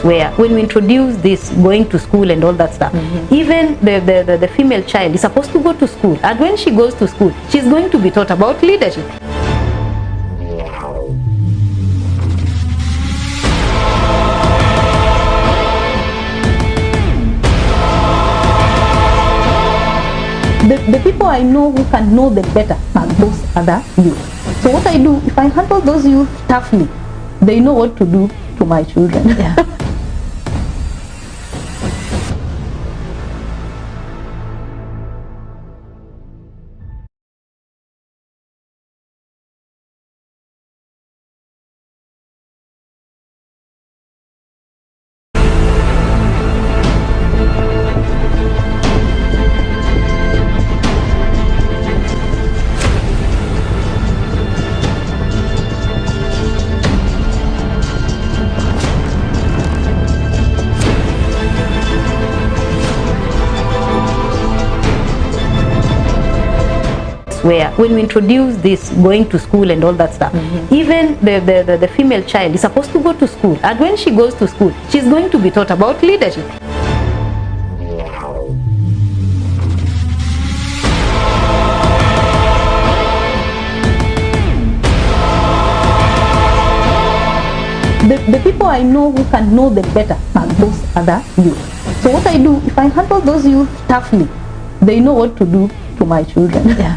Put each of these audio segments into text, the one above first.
where when we introduce this going to school and all that stuff, even the female child is supposed to go to school, and when she goes to school, she's going to be taught about leadership. The people I know who can know them better are those other youth. So what I do, if I handle those youth toughly, they know what to do to my children. Yeah. Where when we introduce this going to school and all that stuff, even the female child is supposed to go to school, and when she goes to school, she's going to be taught about leadership. The people I know who can know them better are those other youth. So what I do, if I handle those youth toughly, they know what to do to my children. Yeah.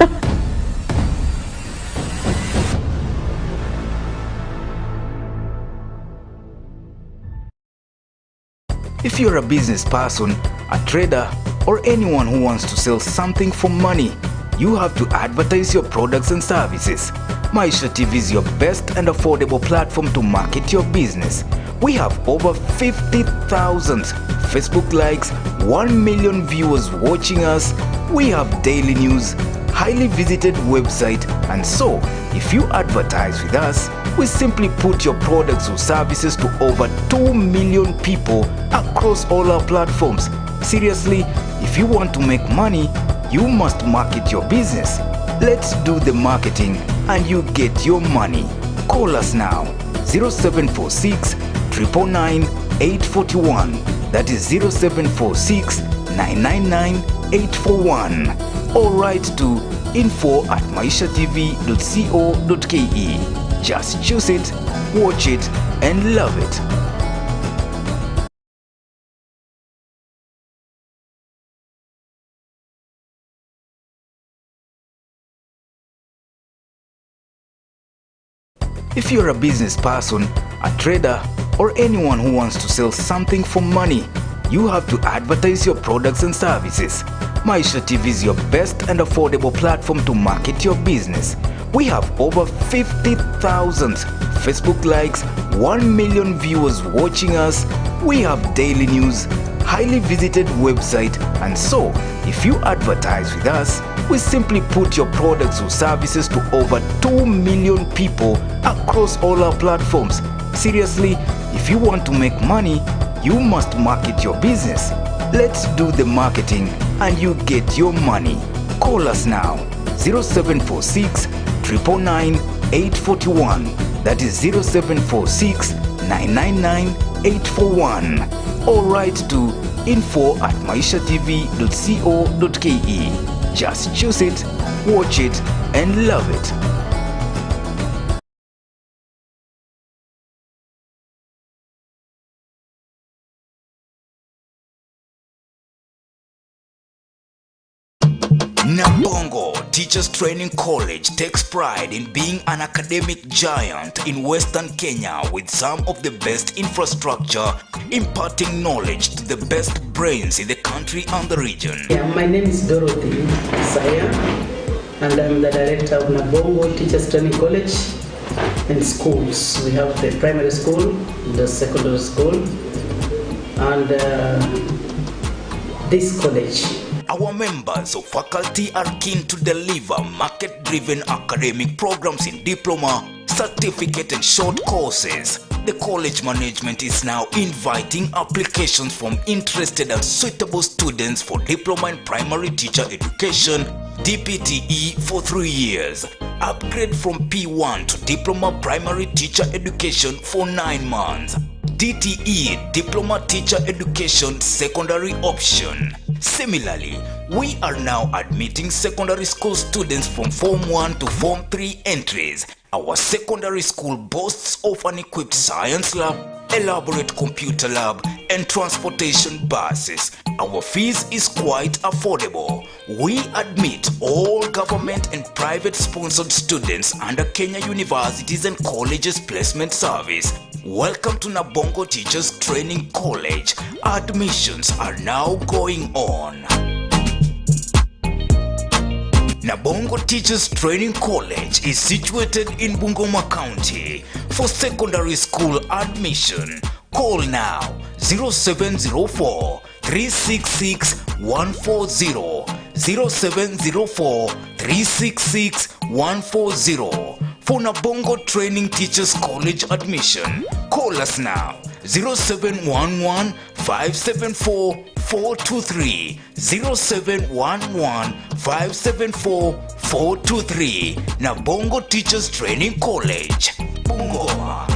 If you're a business person, a trader, or anyone who wants to sell something for money, you have to advertise your products and services. Maisha TV is your best and affordable platform to market your business. We have over 50,000 Facebook likes, 1 million viewers watching us. We have daily news, highly visited website, and so if you advertise with us, we simply put your products or services to over 2 million people across all our platforms. Seriously, if you want to make money, you must market your business. Let's do the marketing and you get your money. Call us now, 0746 999 841. That is 0746 999 841. Or write to info@maishatv.co.ke. Just choose it, watch it, and love it. If you're a business person, a trader, or anyone who wants to sell something for money, you have to advertise your products and services. Maisha TV is your best and affordable platform to market your business. We have over 50,000 Facebook likes, 1 million viewers watching us. We have daily news, highly visited website, and so if you advertise with us, we simply put your products or services to over 2 million people across all our platforms. Seriously, if you want to make money, you must market your business. Let's do the marketing and you get your money. Call us now, 0746 999 841. That is 0746 999 841. Or write to info@maishatv.co.ke. Just choose it, watch it, and love it. Nabongo Teachers Training College takes pride in being an academic giant in Western Kenya with some of the best infrastructure, imparting knowledge to the best brains in the country and the region. Yeah, my name is Dorothy Saya, and I'm the director of Nabongo Teachers Training College and schools. We have the primary school, the secondary school, and this college. Our members of faculty are keen to deliver market-driven academic programs in diploma, certificate and short courses. The college management is now inviting applications from interested and suitable students for diploma in primary teacher education, DPTE, for 3 years. Upgrade from P1 to diploma primary teacher education for 9 months. DTE, Diploma Teacher Education Secondary option. Similarly, we are now admitting secondary school students from Form 1 to Form 3 entries. Our secondary school boasts of an equipped science lab, elaborate computer lab, and transportation buses. Our fees is quite affordable. We admit all government and private sponsored students under Kenya Universities and Colleges Placement Service. Welcome to Nabongo Teachers Training College. Admissions are now going on. Nabongo Teachers Training College is situated in Bungoma County. For secondary school admission, call now 0704 366 140, 0704 366 140. For Nabongo Training Teachers College admission, call us now 0711 574 423, 0711 574 423. Nabongo Teachers Training College, Bungoma.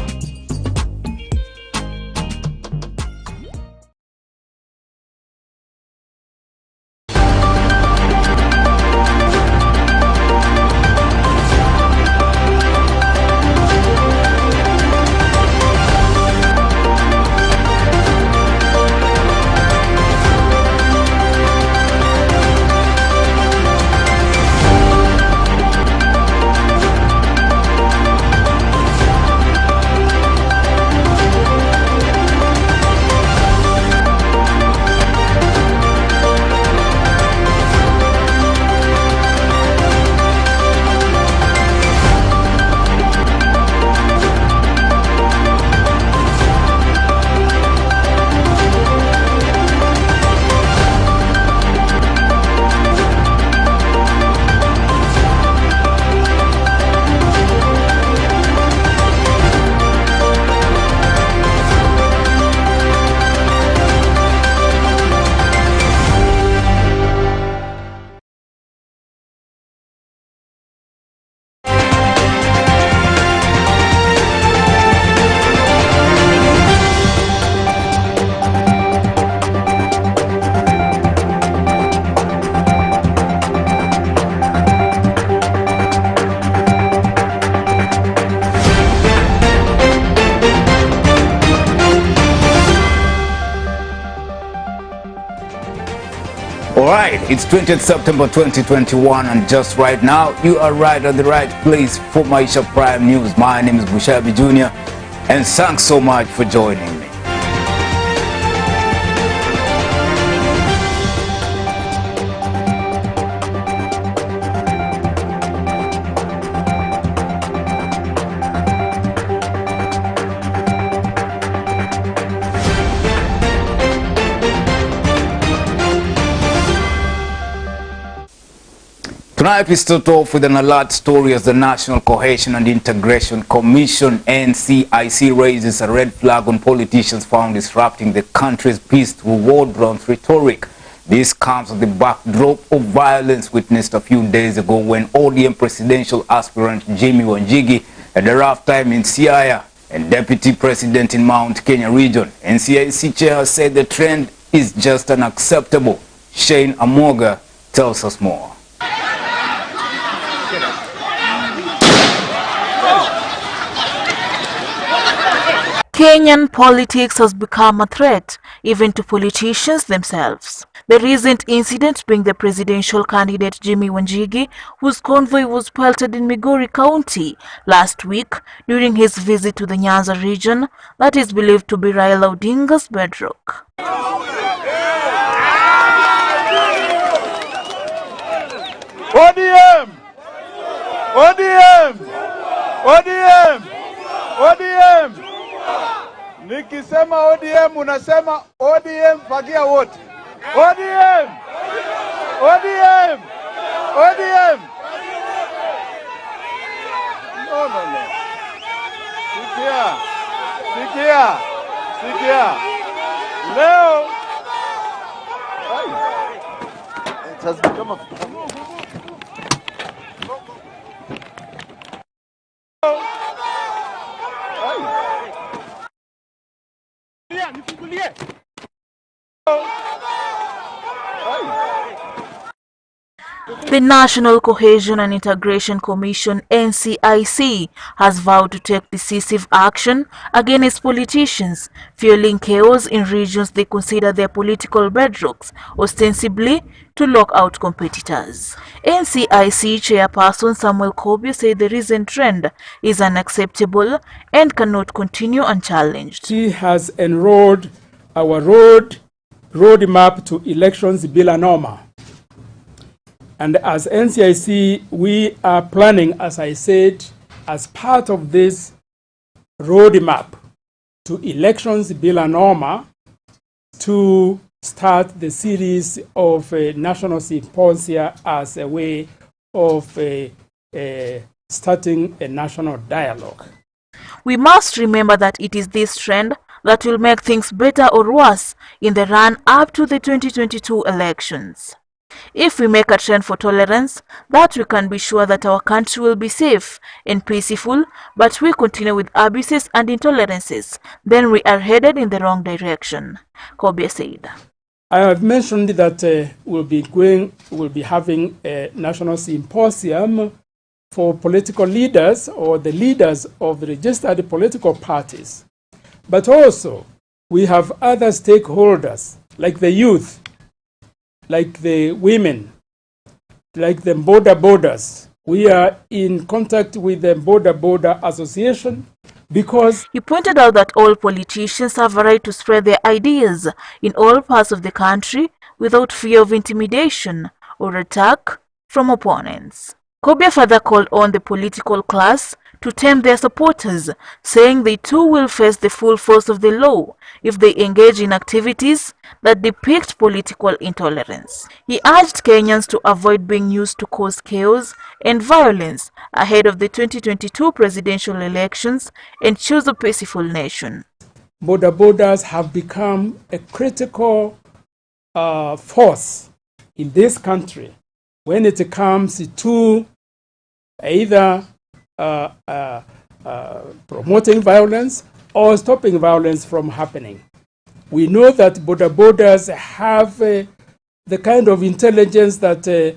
Alright, it's 20th September 2021 and just right now you are right at the right place for Maisha Prime News. My name is Bushabi Jr. and thanks so much for joining me. Tonight we start off with an alert story as the National Cohesion and Integration Commission NCIC raises a red flag on politicians found disrupting the country's peace through war-drums rhetoric. This comes at the backdrop of violence witnessed a few days ago when ODM presidential aspirant Jimmy Wanjigi had a rough time in Siaya and Deputy President in Mount Kenya region. NCIC chair has said the trend is just unacceptable. Shane Amoga tells us more. Kenyan politics has become a threat, even to politicians themselves. The recent incident being the presidential candidate Jimmy Wanjigi, whose convoy was pelted in Migori County last week during his visit to the Nyanza region that is believed to be Raila Odinga's bedrock. ODM! ODM! ODM! ODM! Nikisema ODM unasema ODM fagia wote. ODM! ODM! ODM! No. Sikia. Leo. It has become a The National Cohesion and Integration Commission (NCIC) has vowed to take decisive action against politicians fueling chaos in regions they consider their political bedrocks, ostensibly to lock out competitors. NCIC Chairperson Samuel Kobia said the recent trend is unacceptable and cannot continue unchallenged. She has enrolled our roadmap to elections Bila Norma. And as NCIC, we are planning, as I said, as part of this roadmap to elections Bila Norma, to start the series of national symposia as a way of starting a national dialogue. We must remember that it is this trend that will make things better or worse in the run up to the 2022 elections. If we make a trend for tolerance, that we can be sure that our country will be safe and peaceful, but we continue with abuses and intolerances, then we are headed in the wrong direction, Kobia said. I have mentioned that we'll be having a national symposium for political leaders or the leaders of the registered political parties. But also, we have other stakeholders, like the youth, like the women, like the borders. We are in contact with the border association because he pointed out that all politicians have a right to spread their ideas in all parts of the country without fear of intimidation or attack from opponents. Kobia further called on the political class to tame their supporters, saying they too will face the full force of the law if they engage in activities that depict political intolerance. He urged Kenyans to avoid being used to cause chaos and violence ahead of the 2022 presidential elections and choose a peaceful nation. Borders have become a critical force in this country when it comes to either promoting violence or stopping violence from happening. We know that borders have the kind of intelligence that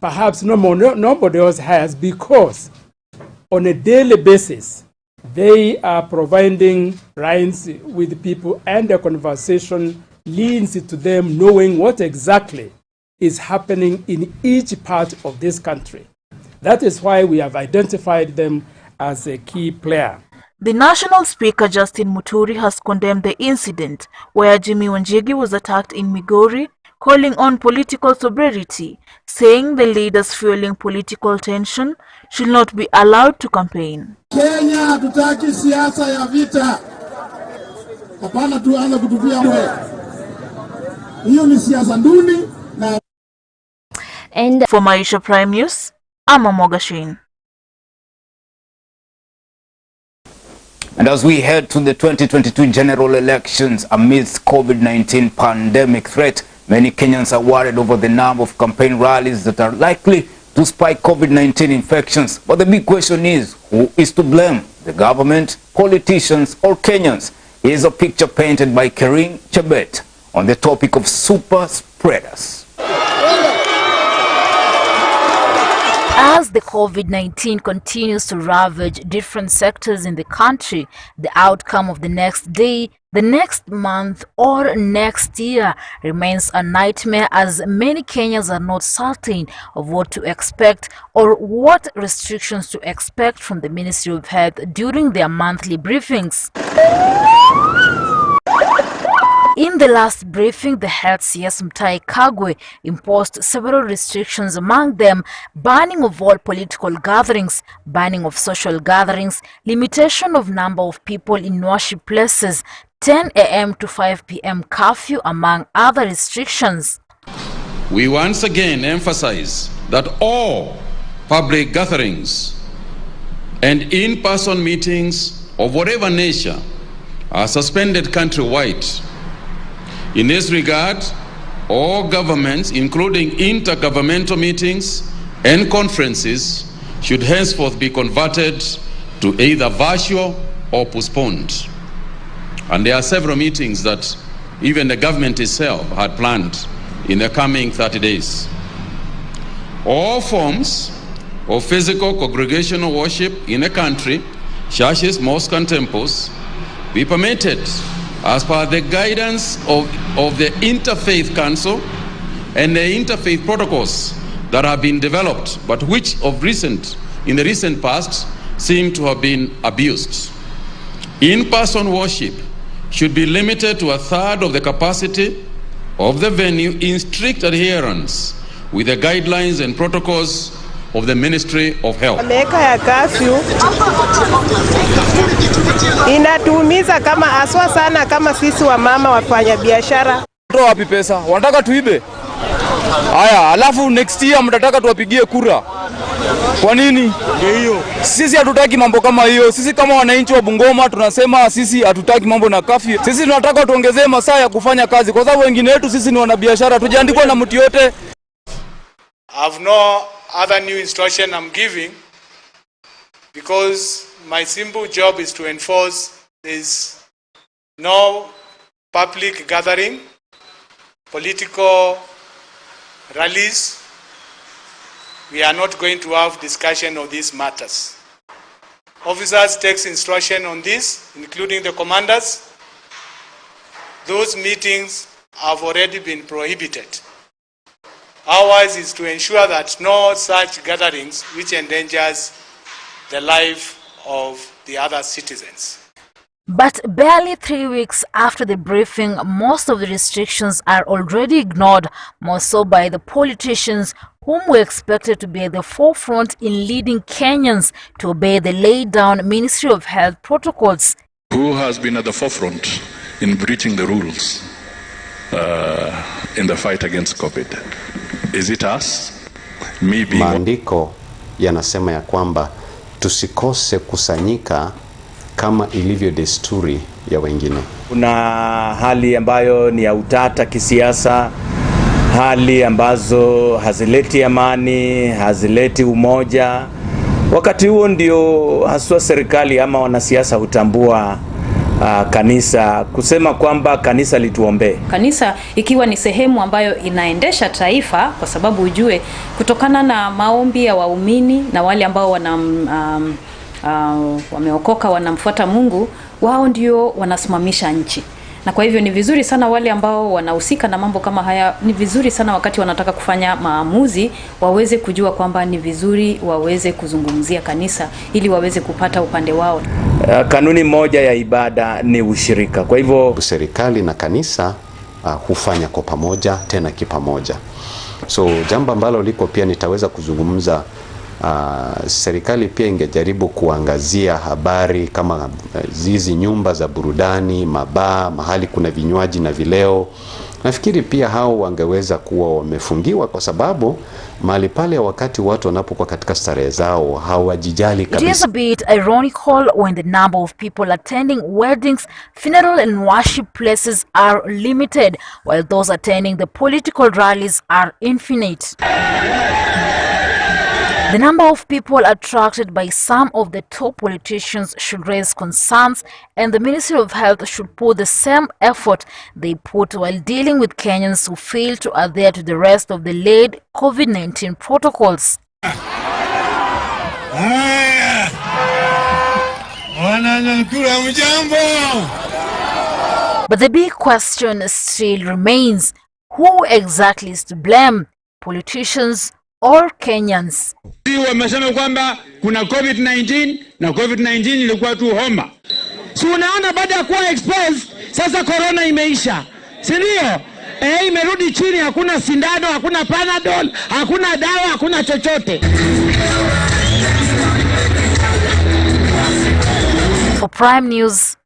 perhaps nobody else has, because on a daily basis they are providing lines with people and the conversation leads to them knowing what exactly is happening in each part of this country. That is why we have identified them as a key player. The National Speaker Justin Muturi has condemned the incident where Jimmy Wanjigi was attacked in Migori, calling on political sobriety, saying the leaders fueling political tension should not be allowed to campaign. Kenya hatutaki siasa ya vita. Hapana, tuanze kutupia wewe. Hiyo ni siasa nduni na. And for Maisha Prime News, I'm Mogashine. And as we head to the 2022 general elections amidst COVID-19 pandemic threat, many Kenyans are worried over the number of campaign rallies that are likely to spike COVID-19 infections. But the big question is, who is to blame? The government, politicians, or Kenyans? Here's a picture painted by Kering Chebet on the topic of super spreaders. As the COVID-19 continues to ravage different sectors in the country, the outcome of the next day, the next month, or next year remains a nightmare, as many Kenyans are not certain of what to expect or what restrictions to expect from the Ministry of Health during their monthly briefings. In the last briefing, the Health CS Mutahi Kagwe imposed several restrictions, among them banning of all political gatherings, banning of social gatherings, limitation of number of people in worship places, 10 a.m. to 5 p.m. curfew, among other restrictions. We once again emphasize that all public gatherings and in-person meetings of whatever nature are suspended countrywide. In this regard, all governments, including intergovernmental meetings and conferences, should henceforth be converted to either virtual or postponed. And there are several meetings that even the government itself had planned in the coming 30 days. all forms of physical congregational worship in a country, churches, mosques and temples, be permitted as per the guidance of the Interfaith Council and the interfaith protocols that have been developed, but which in the recent past seem to have been abused. In-person worship should be limited to 1/3 of the capacity of the venue in strict adherence with the guidelines and protocols of the Ministry of Health. Meka ya curfew inatuumiza kama aswa sana kama sisi wa mama wafanya biashara. Toa wapi pesa? Wanataka tuibe? Haya, alafu next year mtataka tuwapigie kura. Kwa nini? Hiyo. Sisi hatutaki mambo kama hiyo. Sisi kama wananchi wa Bungoma tunasema sisi hatutaki mambo na curfew. Sisi tunataka tuongezee masaa ya kufanya kazi kwa sababu wengine wetu sisi ni wanabiashara. Tujiandikwa na mtu yote. I've no other new instruction I'm giving because my simple job is to enforce there's no public gathering, political rallies. We are not going to have discussion of these matters. Officers takes instruction on this, including the commanders. Those meetings have already been prohibited. Ours is to ensure that no such gatherings which endangers the life of the other citizens. But barely 3 weeks after the briefing, most of the restrictions are already ignored, more so by the politicians whom were expected to be at the forefront in leading Kenyans to obey the laid-down Ministry of Health protocols. Who has been at the forefront in breaching the rules in the fight against COVID? Is it us? Maybe. Maandiko yanasema ya kwamba tusikose kusanyika kama ilivyo desturi ya wengine. Kuna hali ambayo ni ya utata kisiasa, hali ambazo hazileti amani, hazileti umoja. Wakati huo ndio haswa serikali ama wanasiasa hutambua kanisa, kusema kwamba kanisa lituombee. Kanisa ikiwa ni sehemu ambayo inaendesha taifa, kwa sababu ujue kutokana na maombi ya waumini na wale ambao wameokoka wanamfuata Mungu, wao ndio wanasimamisha nchi. Na kwa hivyo ni vizuri sana wale ambao wanahusika na mambo kama haya, ni vizuri sana wakati wanataka kufanya maamuzi waweze kujua kwamba ni vizuri waweze kuzungumzia kanisa ili waweze kupata upande wao. Kanuni moja ya ibada ni ushirika. Kwa hivyo serikali na kanisa hufanya kwa pamoja, tena kipamoja. So jambo ambalo liko pia nitaweza kuzungumza, serikali pia ingejaribu kuangazia habari kama zizi nyumba za burudani, mabaa, mahali kuna vinywaji na vileo. Nafikiri pia hao wangeweza kuwa wamefungiwa kwa sababu mahali pale wakati watu wanapokuwa katika starehe zao hawajijali kabisa. It is a bit ironical when the number of people attending weddings, funeral and worship places are limited while those attending the political rallies are infinite. The number of people attracted by some of the top politicians should raise concerns, and the Ministry of Health should put the same effort they put while dealing with Kenyans who fail to adhere to the rest of the laid COVID-19 protocols. But the big question still remains, who exactly is to blame? Politicians or Kenyans? Wamesema kwamba kuna COVID-19 na COVID-19 ilikuwa tu homa. Si unaona baada ya kuwa exposed sasa corona imeisha. Si ndio? Imerudi chini, hakuna sindano, hakuna Panadol, hakuna dawa, hakuna chochote. For Prime News,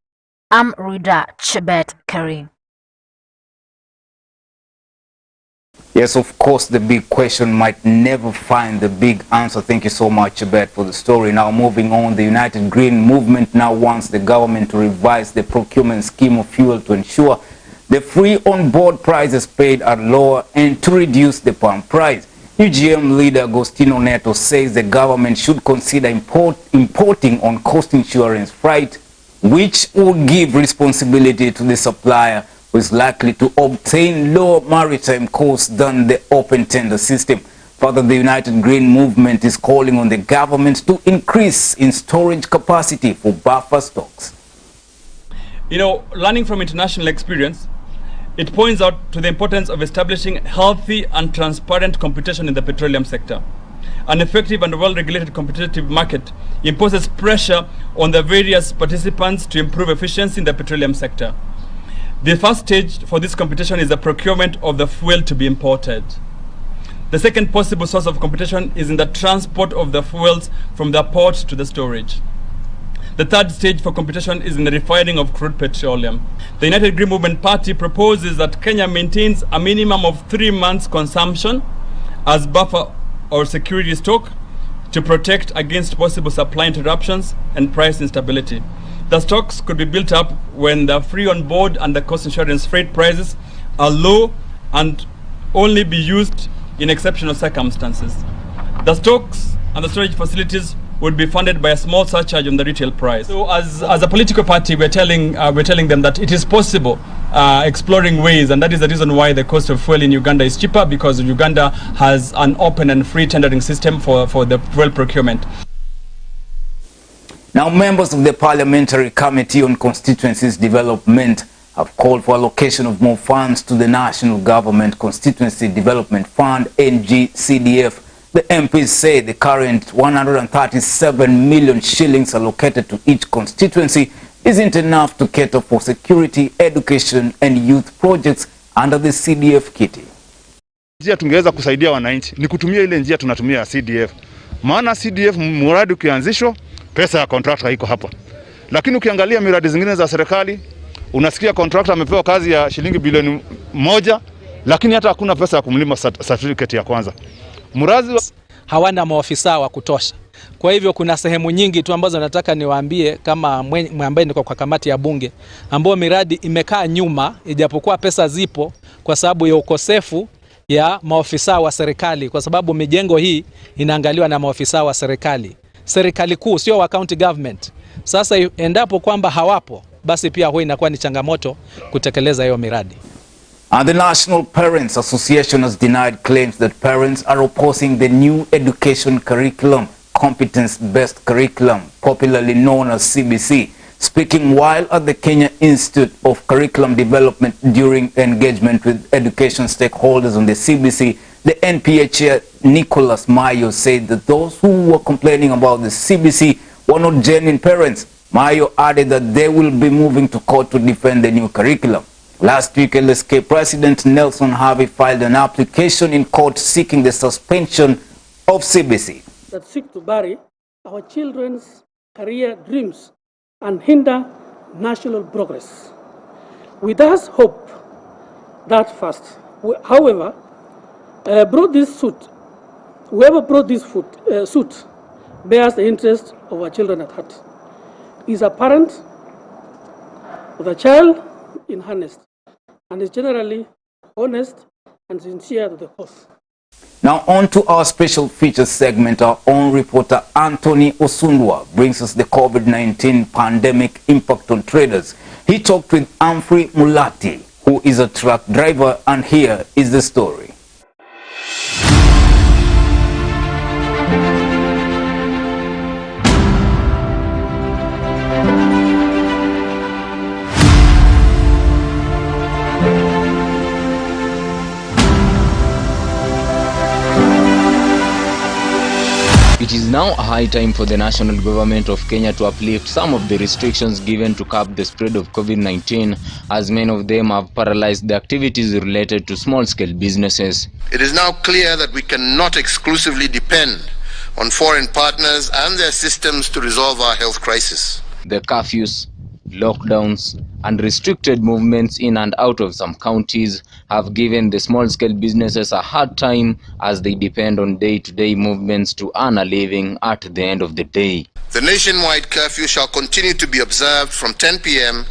I'm Rida Chebet Karim. Yes, of course, the big question might never find the big answer. Thank you so much, Chebet, for the story. Now, moving on, the United Green Movement now wants the government to revise the procurement scheme of fuel to ensure the free on-board prices paid are lower and to reduce the pump price. UGM leader Agostino Neto says the government should consider importing on-cost insurance freight, which would give responsibility to the supplier, who is likely to obtain lower maritime costs than the open tender system. Further, the United Green Movement is calling on the government to increase in storage capacity for buffer stocks. You know, learning from international experience, it points out to the importance of establishing healthy and transparent competition in the petroleum sector. An effective and well-regulated competitive market imposes pressure on the various participants to improve efficiency in the petroleum sector. The first stage for this competition is the procurement of the fuel to be imported. The second possible source of competition is in the transport of the fuels from the port to the storage. The third stage for competition is in the refining of crude petroleum. The United Green Movement Party proposes that Kenya maintains a minimum of 3 months consumption as buffer or security stock to protect against possible supply interruptions and price instability. The stocks could be built up when the free on board and the cost insurance freight prices are low and only be used in exceptional circumstances. The stocks and the storage facilities would be funded by a small surcharge on the retail price. So as a political party, we're telling them that it is possible, exploring ways, and that is the reason why the cost of fuel in Uganda is cheaper, because Uganda has an open and free tendering system for the fuel procurement. Now, members of the Parliamentary Committee on Constituencies Development have called for allocation of more funds to the National Government Constituency Development Fund, NGCDF. The MPs say the current 137 million shillings allocated to each constituency isn't enough to cater for security, education and youth projects under the CDF kitty. Njia tungeweza kusaidia wananchi ni kutumia ile njia tunatumia CDF. Maana CDF mradi ukianzishwa pesa ya contractor iko hapa. Lakini ukiangalia miradi zingine za serikali unasikia contractor amepewa kazi ya shilingi bilioni 1 lakini hata hakuna pesa ya kumlima certificate ya kwanza. Hawana maofisa wa kutosha. Kwa hivyo kuna sehemu nyingi tu ambazo nataka niwaambie kama ambaye niko kwa kamati ya bunge ambao miradi imekaa nyuma ijapokuwa pesa zipo kwa sababu ya ukosefu ya maofisa wa serikali, kwa sababu mijengo hii inaangaliwa na maofisa wa serikali kuu, sio wa county government. Sasa endapo kwamba hawapo, basi pia huwa inakuwa ni changamoto kutekeleza hiyo miradi. And the National Parents Association has denied claims that parents are opposing the new education curriculum, competence-based curriculum, popularly known as CBC. Speaking while at the Kenya Institute of Curriculum Development during engagement with education stakeholders on the CBC, the NPA chair Nicholas Mayo said that those who were complaining about the CBC were not genuine parents. Mayo added that they will be moving to court to defend the new curriculum. Last week, LSK President Nelson Harvey filed an application in court seeking the suspension of CBC. That seek to bury our children's career dreams and hinder national progress. We thus hope that first, however, whoever brought this suit bears the interest of our children at heart, is a parent with a child in harness, and is generally honest and sincere to the cause. Now on to our special features segment. Our own reporter Anthony Osundwa brings us the COVID-19 pandemic impact on traders. He talked with Humphrey Mulati, who is a truck driver, and here is the story. It is now a high time for the national government of Kenya to uplift some of the restrictions given to curb the spread of COVID-19, as many of them have paralyzed the activities related to small-scale businesses. It is now clear that we cannot exclusively depend on foreign partners and their systems to resolve our health crisis. The curfews, lockdowns, and restricted movements in and out of some counties have given the small-scale businesses a hard time, as they depend on day-to-day movements to earn a living at the end of the day. The nationwide curfew shall continue to be observed from 10 p.m.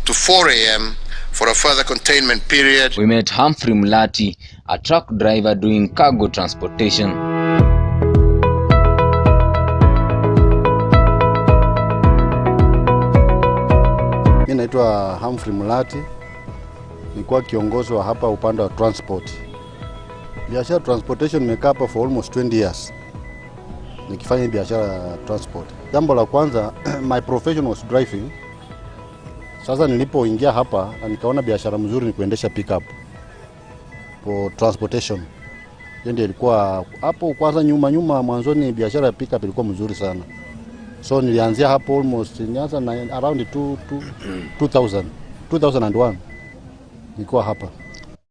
to 4 a.m. for a further containment period. We met Humphrey Mulati, a truck driver doing cargo transportation. Mimi naitwa Humphrey Mulati, nilikuwa kiongozi wa hapa upande wa transport. Biashara transportation nimekaa hapa for almost 20 years. Nikifanya biashara transport. Jambo la kwanza, my profession was driving. Sasa nilipoingia hapa na nikaona biashara mzuri ni kuendesha pickup for transportation. Ndio ilikuwa hapo kwanza nyuma mwanzoni biashara ya pickup ilikuwa mzuri sana. So nilianzia hapo almost nianza around 2001. Nilikuwa hapa.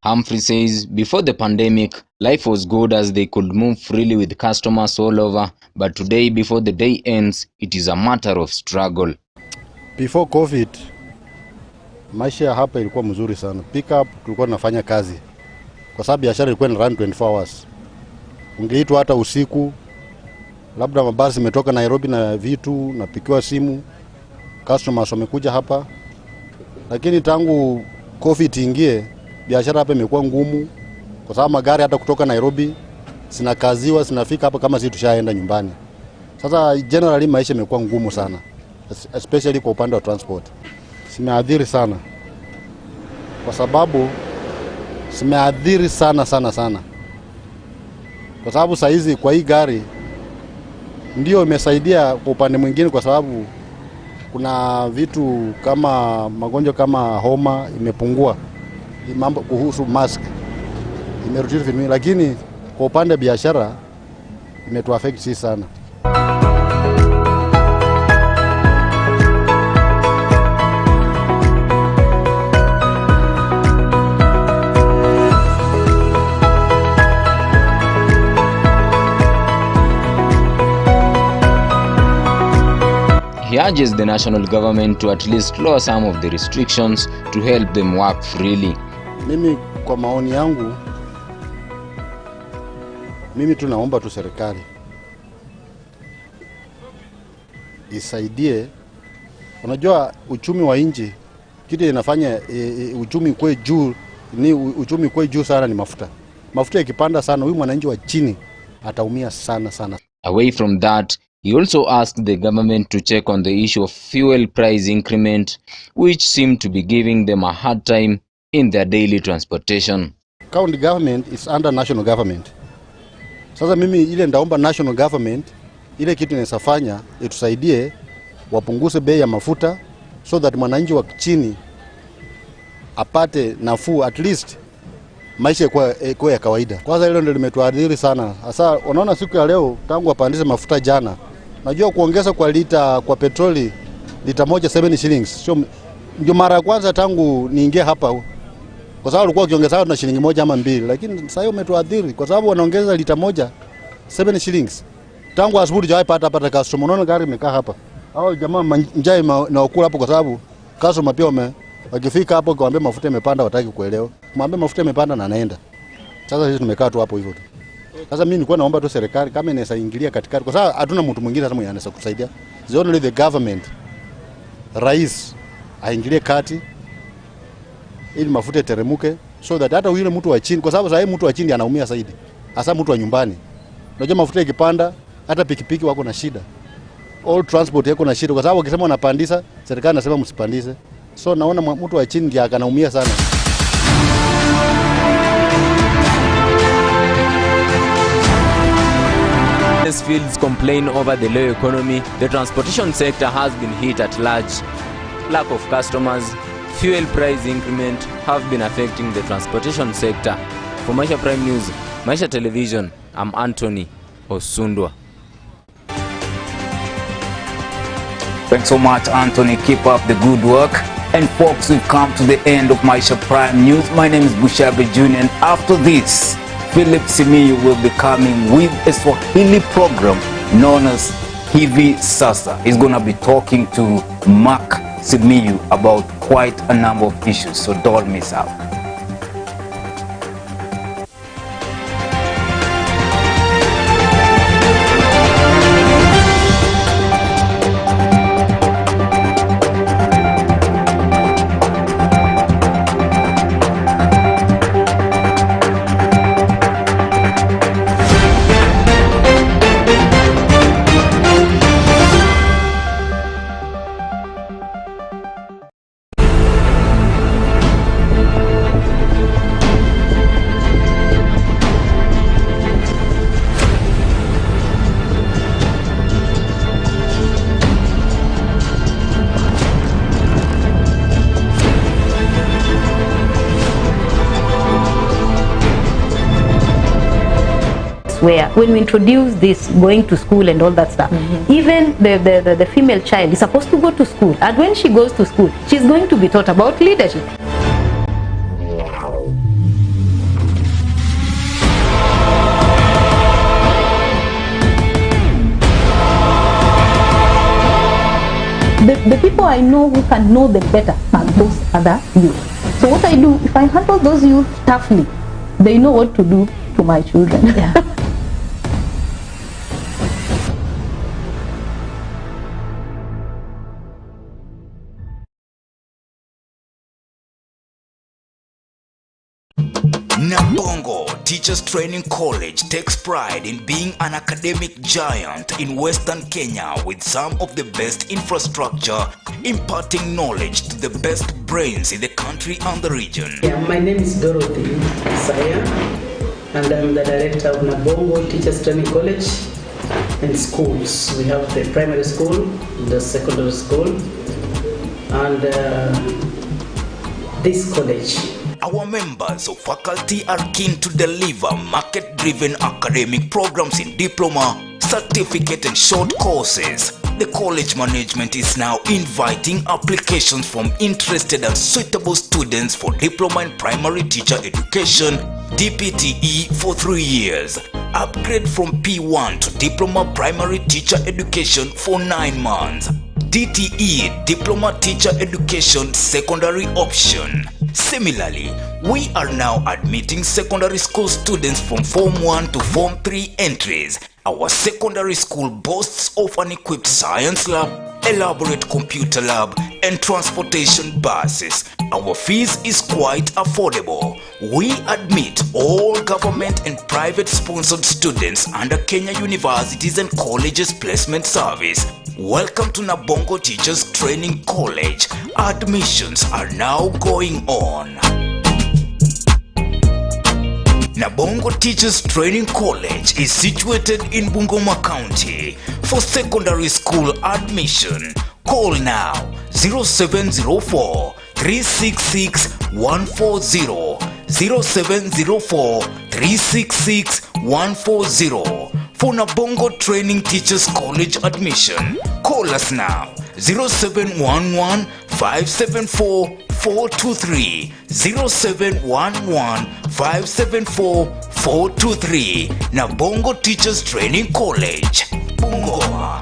Humphrey says before the pandemic, life was good as they could move freely with customers all over, but today before the day ends, it is a matter of struggle. Before COVID, maisha hapa ilikuwa mzuri sana. Pickup tulikuwa tunafanya kazi. Kwa sababu biashara ilikuwa ina run 24 hours. Ungeitwa hata usiku, labda mabasi imetoka Nairobi na vitu, napikiwa simu, customers wamekuja hapa. Lakini tangu COVID ingie, biashara hapa imekuwa ngumu kwa sababu magari hata kutoka Nairobi sinakaziwa, sinafika hapa kama sisi tushaenda nyumbani. Sasa generally maisha imekuwa ngumu sana, especially kwa upande wa transport. Simeadhiri sana. Kwa sababu simeadhiri sana. Kwa sababu saa hizi kwa hii gari ndio imesaidia kwa upande mwingine, kwa sababu kuna vitu kama magonjwa kama homa imepungua. Mambo kuhusu mask imerudi vizuri, lakini kwa upande wa biashara imetuaffect sisi sana. He urges the national government to at least lower some of the restrictions to help them work freely. Mimi kwa maoni yangu, mimi tunaomba tu serikali isaidie. Unajua uchumi wa nchi kitu inafanya uchumi kwa juu, ni uchumi kwa juu sana ni mafuta. Mafuta yakipanda sana, huyu mwananchi wa chini ataumia sana. Away from that, he also asked the government to check on the issue of fuel price increment, which seem to be giving them a hard time in their daily transportation. County government is under national government. Sasa mimi ile ndaomba national government ile kitu inasafanya itusaidie wapunguze bei ya mafuta so that mwananchi wa chini apate nafuu, at least maisha kwa ya kawaida. Kwanza hilo ndio limetuadhiri sana. Sasa unaona siku ya leo tangu wapandishe mafuta jana, najua kuongeza kwa lita kwa petroli lita moja 7 shillings. Sio ndio mara ya kwanza tangu niingie hapa. Kwa sababu walikuwa wakiongeza na shilingi moja ama mbili, lakini sasa hiyo umetuadhiri kwa sababu wanaongeza lita moja 7 shillings. Tangu asubuhi hajai pata customer. Unaona gari imekaa hapa. Hao jamaa njaa na wakula hapo kwa sababu customer pia wakifika hapo kuambia mafuta imepanda wataki kuelewa. Mwambie mafuta imepanda na anaenda. Sasa sisi tumekaa tu hapo hivyo tu. Sasa mimi nilikuwa naomba tu serikali kama inaweza ingilia katikati, kwa sababu hatuna mtu mwingine hata mwenye anaweza kusaidia. The only the government, rais aingilie kati ili mafuta teremuke so that hata yule mtu wa chini, kwa sababu sasa mtu wa chini anaumia zaidi. Hasa mtu wa nyumbani. Unajua mafuta ikipanda hata pikipiki wako na shida. All transport yako na shida kwa sababu wakisema wanapandisha, serikali inasema msipandishe. So naona mtu wa chini ndiye anaumia sana. As fields complain over the low economy, the transportation sector has been hit at large. Lack of customers, fuel price increment have been affecting the transportation sector. For Maisha Prime News, Maisha Television, I'm Anthony Osundwa. Thanks so much, Anthony. Keep up the good work. And folks, we've come to the end of Maisha Prime News. My name is Bushabe Jr. And after this, Philip Simiyu will be coming with a Swahili program known as Hivi Sasa. He's going to be talking to Mark Simiyu about quite a number of issues, so don't miss out. where when we introduce this going to school and all that stuff, even the female child is supposed to go to school, and when she goes to school, she's going to be taught about leadership. The people I know who can know them better are those other youth. So what I do, if I handle those youth toughly, they know what to do to my children. Yeah. Nabongo Teachers Training College takes pride in being an academic giant in Western Kenya with some of the best infrastructure, imparting knowledge to the best brains in the country and the region. Yeah, my name is Dorothy Saya, and I'm the director of Nabongo Teachers Training College and schools. We have the primary school, the secondary school, and this college. Our members of faculty are keen to deliver market-driven academic programs in diploma, certificate and short courses. The college management is now inviting applications from interested and suitable students for diploma in primary teacher education, DPTE for 3 years. Upgrade from P1 to diploma primary teacher education for 9 months. DTE, Diploma Teacher Education Secondary Option. Similarly, we are now admitting secondary school students from Form 1 to Form 3 entries. Our secondary school boasts of an equipped science lab, elaborate computer lab, and transportation buses. Our fees is quite affordable. We admit all government and private sponsored students under Kenya Universities and Colleges Placement Service. Welcome to Nabongo Teachers Training College. Admissions are now going on. Nabongo Teachers Training College is situated in Bungoma County. For secondary school admission, call now 0704 366 140, 0704 366 140. For Nabongo Training Teachers College admission, call us now 0711 574 423, 0711 574 423. Nabongo Teachers Training College, Bungoma.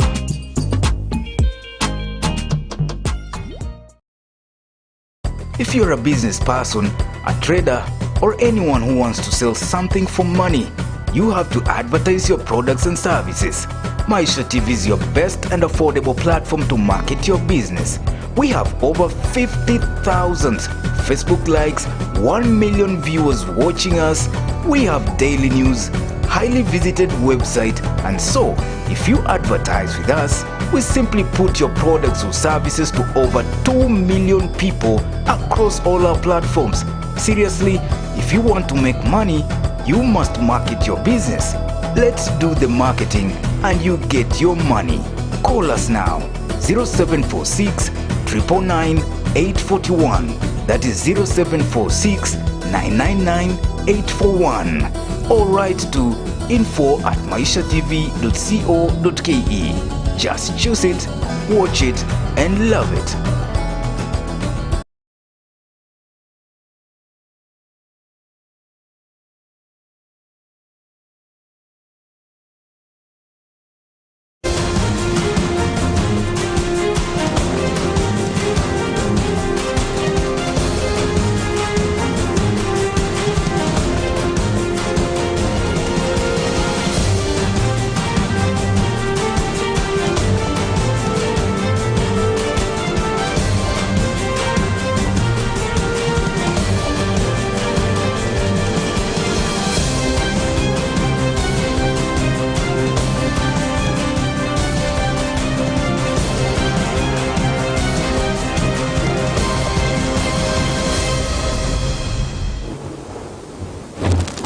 If you're a business person, a trader, or anyone who wants to sell something for money, you have to advertise your products and services. Maisha TV is your best and affordable platform to market your business. We have over 50,000 Facebook likes, 1 million viewers watching us. We have daily news, highly visited website, and so if you advertise with us, we simply put your products or services to over 2 million people across all our platforms. Seriously, if you want to make money, you must market your business. Let's do the marketing and you get your money. Call us now 0746 999 841. That is 0746 999 841. Or write to info@maishatv.co.ke. Just choose it, watch it, and love it.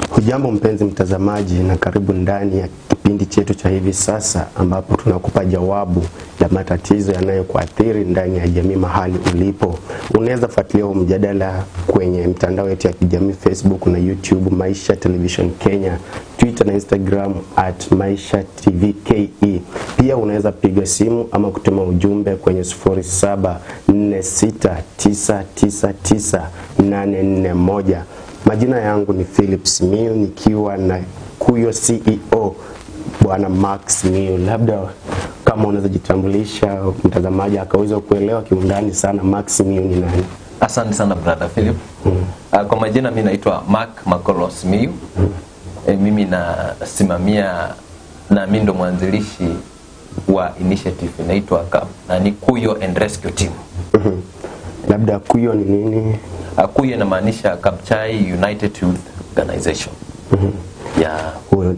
Hujambo mpenzi mtazamaji, na karibu ndani ya kipindi chetu cha hivi sasa ambapo tunakupa jawabu la matatizo yanayokuathiri ndani ya jamii mahali ulipo. Unaweza fuatilia mjadala kwenye mtandao yetu ya kijamii Facebook na YouTube Maisha Television Kenya, Twitter na Instagram @Maisha TV KE. Pia unaweza piga simu ama kutuma ujumbe kwenye 0746999841. Majina yangu ni Philip Simiyu nikiwa na Kuyo CEO Bwana Max Miu. Labda kama unaweza jitambulisha mtazamaji akaweza kuelewa kiundani sana Max Miu ni nani? Asante sana brother Philip. Kwa majina mimi naitwa Mark Makolos Miu. Mimi nasimamia na mimi ndo mwanzilishi wa initiative inaitwa ni Kuyo and Rescue Team. Labda Kuyo ni nini? Kuyo inamaanisha Kapchai United Youth Organization.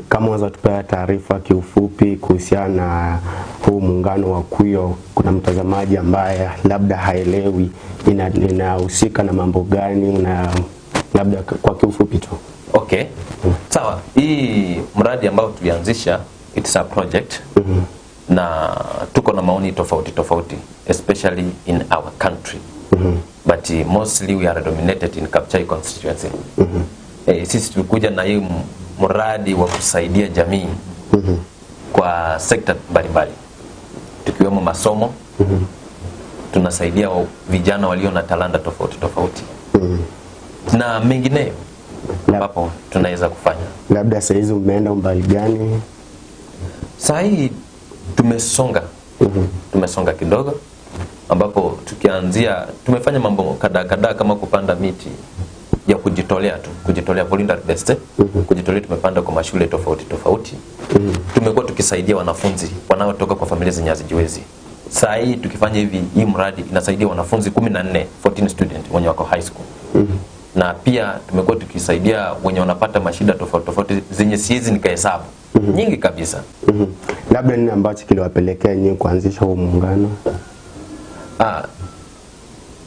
Kama unaweza tupea taarifa kiufupi kuhusiana na huu muungano wa Kuyo, kuna mtazamaji ambaye labda haelewi inahusika na mambo gani, na labda kwa kiufupi tu. Okay. Sawa. Hii mradi ambao tulianzisha, it's a project. Na tuko na maoni tofauti especially in our country. But mostly we are dominated in Kapchai constituency. Sisi tulikuja na hii mradi wa kusaidia jamii kwa sekta mbalimbali, tukiwemo masomo. Tunasaidia vijana walio na talanta tofauti na mengineyo ambapo tunaweza kufanya. Labda saa hizi umeenda umbali gani? Saa hii tumesonga kidogo, ambapo tukianzia tumefanya mambo kadhaa kama kupanda miti ya kujitolea voluntary based. Kujitolea tumepanda kwa mashule tofauti. Tumekuwa tukisaidia wanafunzi wanaotoka kwa familia zenye hazijiwezi. Saa hii tukifanya hii mradi inasaidia wanafunzi 14 student wenye wako high school. Na pia tumekuwa tukisaidia wenye wanapata mashida tofauti zenye siwezi nikahesabu. Nyingi kabisa. Labda nini ambacho kiliwapelekea nyinyi kuanzisha huu muungano?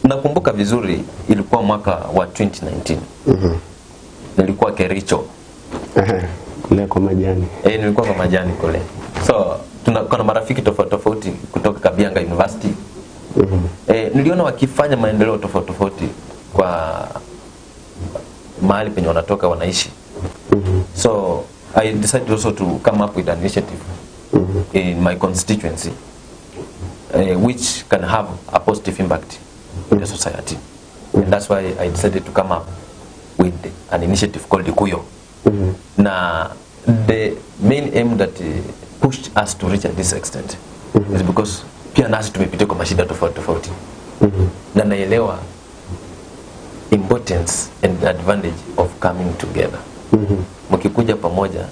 Nakumbuka vizuri ilikuwa mwaka wa 2019. Nilikuwa Kericho. Kule kwa majani. Nilikuwa kwa majani kule. So kuna marafiki tofauti kutoka Kabianga University. Niliona wakifanya maendeleo tofauti kwa mahali penye wanatoka wanaishi. So I decided also to come up with an initiative in my constituency which can have a positive impact in the society. And that's why I decided to come up with an initiative called Kuyo. Now, the main aim that pushed us to reach at this extent is because pia nasi tumepitia kwa mashida tofauti. Na naelewa importance and the advantage of coming together. Mkikuja pamoja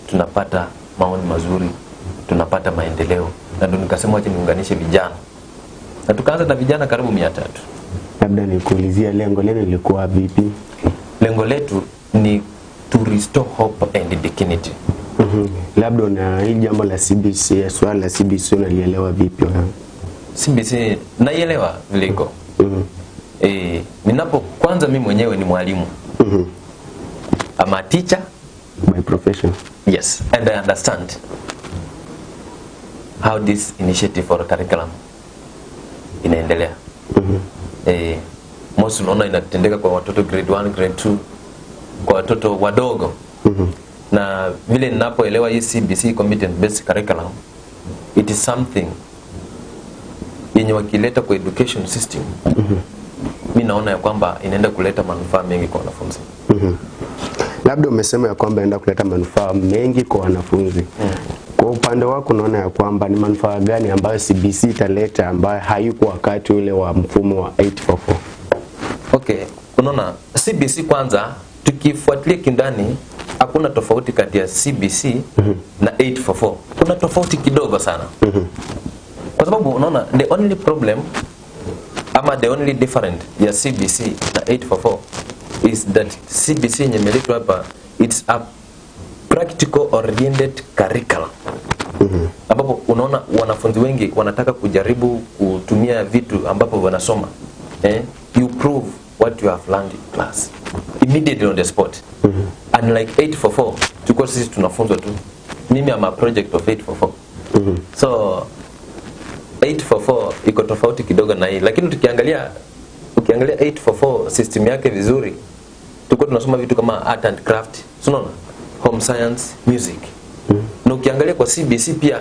tunapata maoni mazuri, tunapata maendeleo. Na ndio nikasema wacha niunganishe vijana. Na tukaanza na vijana karibu 300. Labda nikuulizia lengo lenu lilikuwa vipi? Lengo letu ni to restore hope and dignity. Labda na hili jambo la CBC, swala la CBC unalielewa vipi wewe? CBC naielewa vile iko. Kwanza mimi mwenyewe ni mwalimu. I'm a teacher by profession. Yes, and I understand how this initiative or curriculum inaendelea. Most unaona inatendeka kwa watoto grade 1, grade 2, kwa watoto wadogo. Na vile ninapoelewa hii CBC commitment based curriculum, it is something yenye wakileta kwa education system. Mimi naona ya kwamba inaenda kuleta manufaa mengi kwa wanafunzi. Labda umesema ya kwamba inaenda kuleta manufaa mengi kwa wanafunzi. Kwa upande wako unaona ya kwamba ni manufaa gani ambayo CBC italeta ambayo hayuko wakati ule wa mfumo wa 844? Okay, unaona CBC kwanza tukifuatilia kindani hakuna tofauti kati ya CBC na 844. Kuna tofauti kidogo sana. Kwa sababu unaona the only problem ama the only different ya CBC na 844 is that CBC yenye imeletwa hapa, it's a practical oriented curriculum. Ambapo unaona wanafunzi wengi wanataka kujaribu kutumia vitu ambapo wanasoma. You prove what you have learned in class immediately on the spot. Unlike 844, tuko sisi tunafunzwa tu mimi am a project of 844. So 844 iko tofauti kidogo na hii, lakini ukiangalia 844 system yake vizuri, tuko tunasoma vitu kama art and craft, unaona, home science, music. Na ukiangalia kwa CBC pia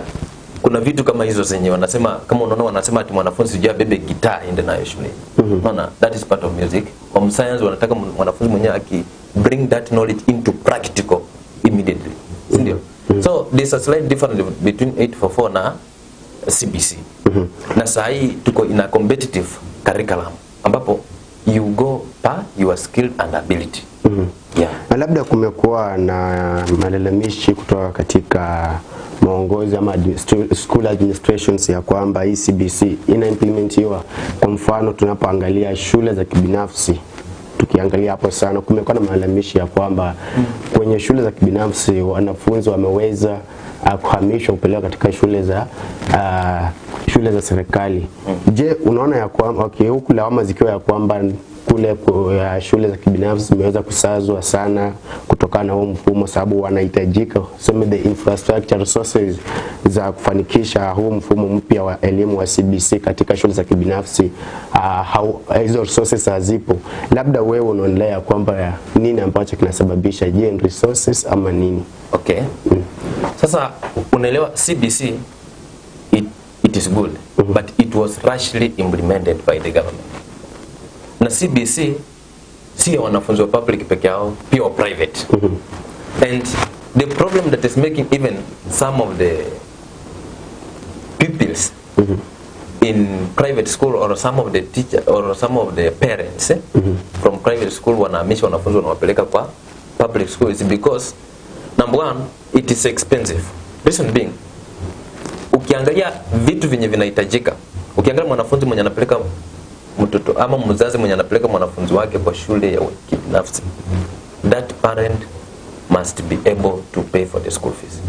kuna vitu kama hizo zenye wanasema, kama unaona wanasema ati mwanafunzi sijui bebe guitar ende nayo shule. Unaona, that is part of music. Home science wanataka mwanafunzi mwenyewe aki bring that knowledge into practical immediately. Ndio. So there's a slight difference between 844 na CBC. Na saa hii tuko in a competitive curriculum ambapo you go per your skill and ability. Yeah. Na labda kumekuwa na malalamishi kutoka katika maongozi ama school administrations ya kwamba hii CBC ina implementiwa. Kwa mfano tunapoangalia shule za kibinafsi, tukiangalia hapo sana kumekuwa na malalamishi ya kwamba kwenye shule za kibinafsi wanafunzi wameweza kuhamishwa kupelekwa katika shule za serikali. Je, unaona ya kwamba huku lawama zikiwa ya kwamba kule shule za kibinafsi zimeweza kusazwa sana kutokana na huu mfumo, sababu wanahitajika the infrastructure resources za kufanikisha huu mfumo mpya wa elimu wa CBC katika shule za kibinafsi, hizo resources hazipo. Labda wewe unaonelea kwamba nini ambacho kinasababisha, je, resources ama nini? Okay. Sasa unaelewa CBC it is good, but it was rashly implemented by the government. Na CBC si ya wanafunzi wa public peke yao, pia wa private. And the problem that is making even some of the pupils in private school or some of the teacher or some of the parents from private school wanahamisha wanafunzi wanawapeleka kwa public school is because number one, it is expensive. Reason being, ukiangalia vitu vinye vinahitajika, ukiangalia mwanafunzi mwenye anapeleka mtoto ama mzazi mwenye anapeleka mwanafunzi wake kwa shule ya kibinafsi, that parent must be able to pay for the school fees.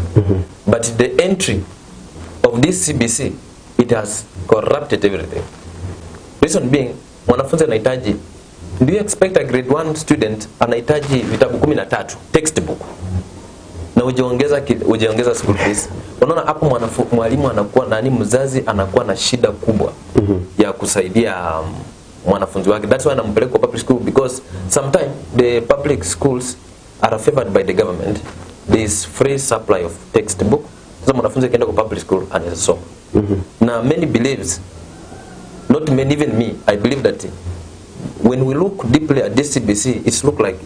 But the entry of this CBC, it has corrupted everything. Reason being, mwanafunzi anahitaji, do you expect a grade 1 student anahitaji vitabu 13 textbook na ujiongeza school fees? Unaona hapo mwalimu anakuwa mzazi anakuwa na shida kubwa ya kusaidia mwanafunzi wake. That's why anampeleka kwa public school, because sometimes the public schools are favored by the government. There is free supply of textbook. Sasa mwanafunzi akienda kwa public school anasoma. Na many believes, not many, even me, I believe that when we look deeply at this CBC, it look like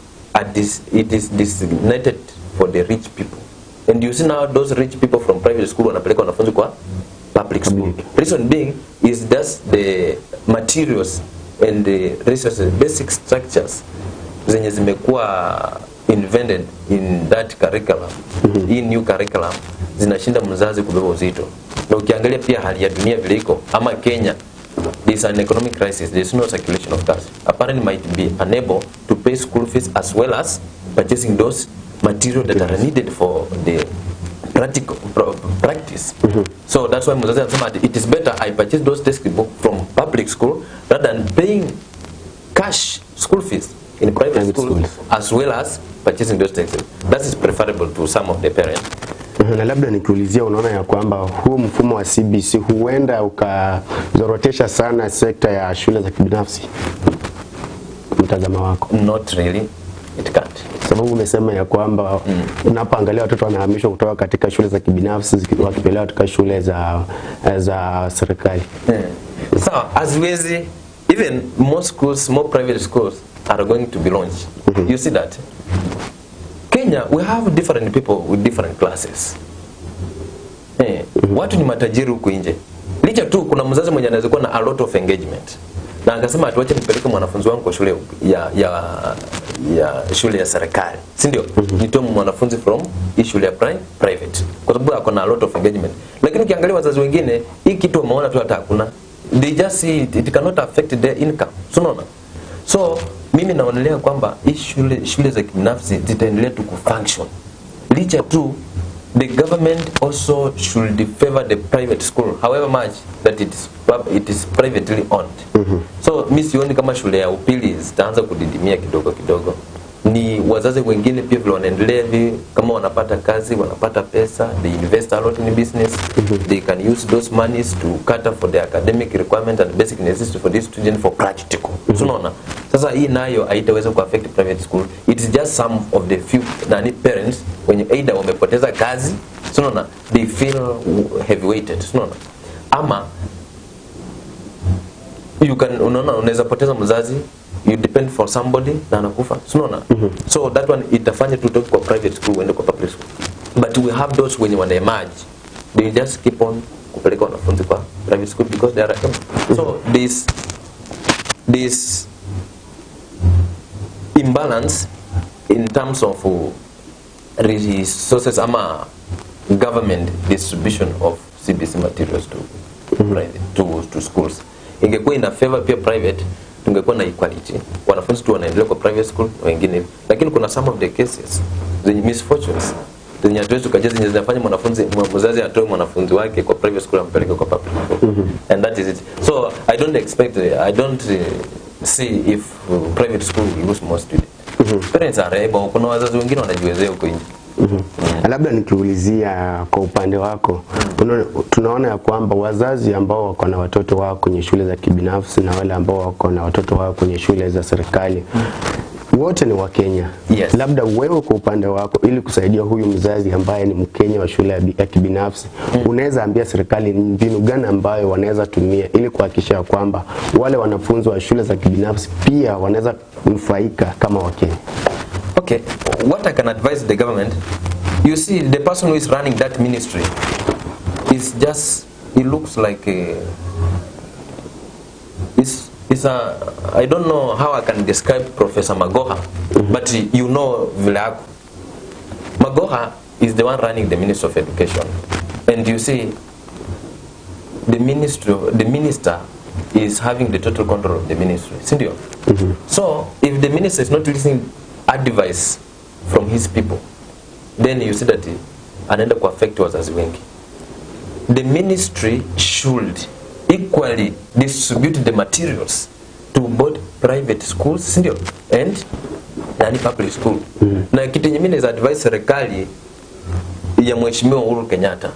it is designated for the rich people. And you see now those rich people from private school wanapeleka wanafunzi kwa public school. Reason being is just the materials and the resources, basic structures zenye zimekuwa invented in that curriculum, in new curriculum, zinashinda mzazi kubeba uzito. Na ukiangalia pia hali ya dunia vile iko, ama Kenya, there is an economic crisis, there is no circulation of cash. A parent might be unable to pay school fees as well as purchasing those material that are needed for the practical practice. So that's why mzazi anasema it is better I purchase those textbooks from public school rather than paying cash school fees in private schools as well as purchasing those textbooks. That is preferable to some of the parents. Na labda nikiulizia, unaona ya kwamba huu mfumo wa CBC huenda ukazorotesha sana sekta ya shule za kibinafsi? Mtazamo wako? Not really. It can't. Sababu umesema ya kwamba unapoangalia watoto wanahamishwa kutoka katika shule za kibinafsi wakipelekwa katika shule za serikali. So as we see, even more schools, more private schools are going to be launched. You see that? Kenya, we have different people with different classes. Watu ni matajiri huko nje. Licha tu kuna mzazi mwenye anaweza kuwa na a lot of engagement. Na akasema atuache nipeleke mwanafunzi wangu kwa shule ya shule ya serikali. Si ndio? Nitoe mwanafunzi from hii shule ya private. Kwa sababu ako na a lot of engagement. Lakini ukiangalia wazazi wengine, hii kitu wameona tu hata hakuna. They just see it cannot affect their income. Unaona? So mimi naonelea kwamba hii shule za kibinafsi zitaendelea tu kufunction. Licha tu the government also should favor the private school, however much that it is privately owned. So mimi sioni kama shule ya upili zitaanza kudidimia kidogo kidogo. ni wazazi wengine pia vile wanaendelea hivi, kama wanapata kazi, wanapata pesa, they invest a lot in business, they can use those monies to cater for the academic requirement and basic necessities for these students for practical. So unaona, sasa hii nayo haitaweza kuaffect private school. It is just some of the few parents wenye either wamepoteza kazi, so unaona, they feel heavy weighted, so unaona, ama you can, unaona, unaweza poteza mzazi, you depend for somebody na anakufa, so unaona. So that one itafanya tutoke kwa private school uende kwa public school, but we have those wenye wana emerge, they just keep on kupeleka wanafunzi kwa private school because they are so this imbalance in terms of resources ama government distribution of CBC materials to schools ingekuwa ina favor pia private, tungekuwa na equality, wanafunzi tu wanaendelea kwa private school wengine, lakini kuna some of the cases zenye misfortunes zenye hatuwezi tukajaza, zenye zinafanya mzazi atoe mwanafunzi wake kwa private school ampeleke kwa public school, and that is it. So I don't see if private school will lose more students. Parents are able, kuna wazazi wengine wanajiwezea huko nje. Labda nikiulizia kwa upande wako, tunaona ya kwamba wazazi ambao wako na watoto wao kwenye shule za kibinafsi na wale ambao wako na watoto wao kwenye shule za serikali wote ni Wakenya. Yes. Labda wewe kwa upande wako, ili kusaidia huyu mzazi ambaye ni Mkenya wa shule ya kibinafsi, unaweza ambia serikali mbinu gani ambayo wanaweza tumia ili kuhakikisha kwamba wale wanafunzi wa shule za kibinafsi pia wanaweza kunufaika kama Wakenya? Okay, what I can advise the government, you see, the person who is running that ministry is just, he looks like I don't know how I can describe Professor Magoha, but you know Vilago. Magoha is the one running the Ministry of Education, and you see, the minister is having the total control of the ministry. So if the minister is not listening advice from his people, then you see that anaenda kuaffect wazazi wengi. The ministry should equally distribute the materials to both private schools and public school. Na kitu nyingine naweza advise serikali ya Mheshimiwa Uhuru Kenyatta,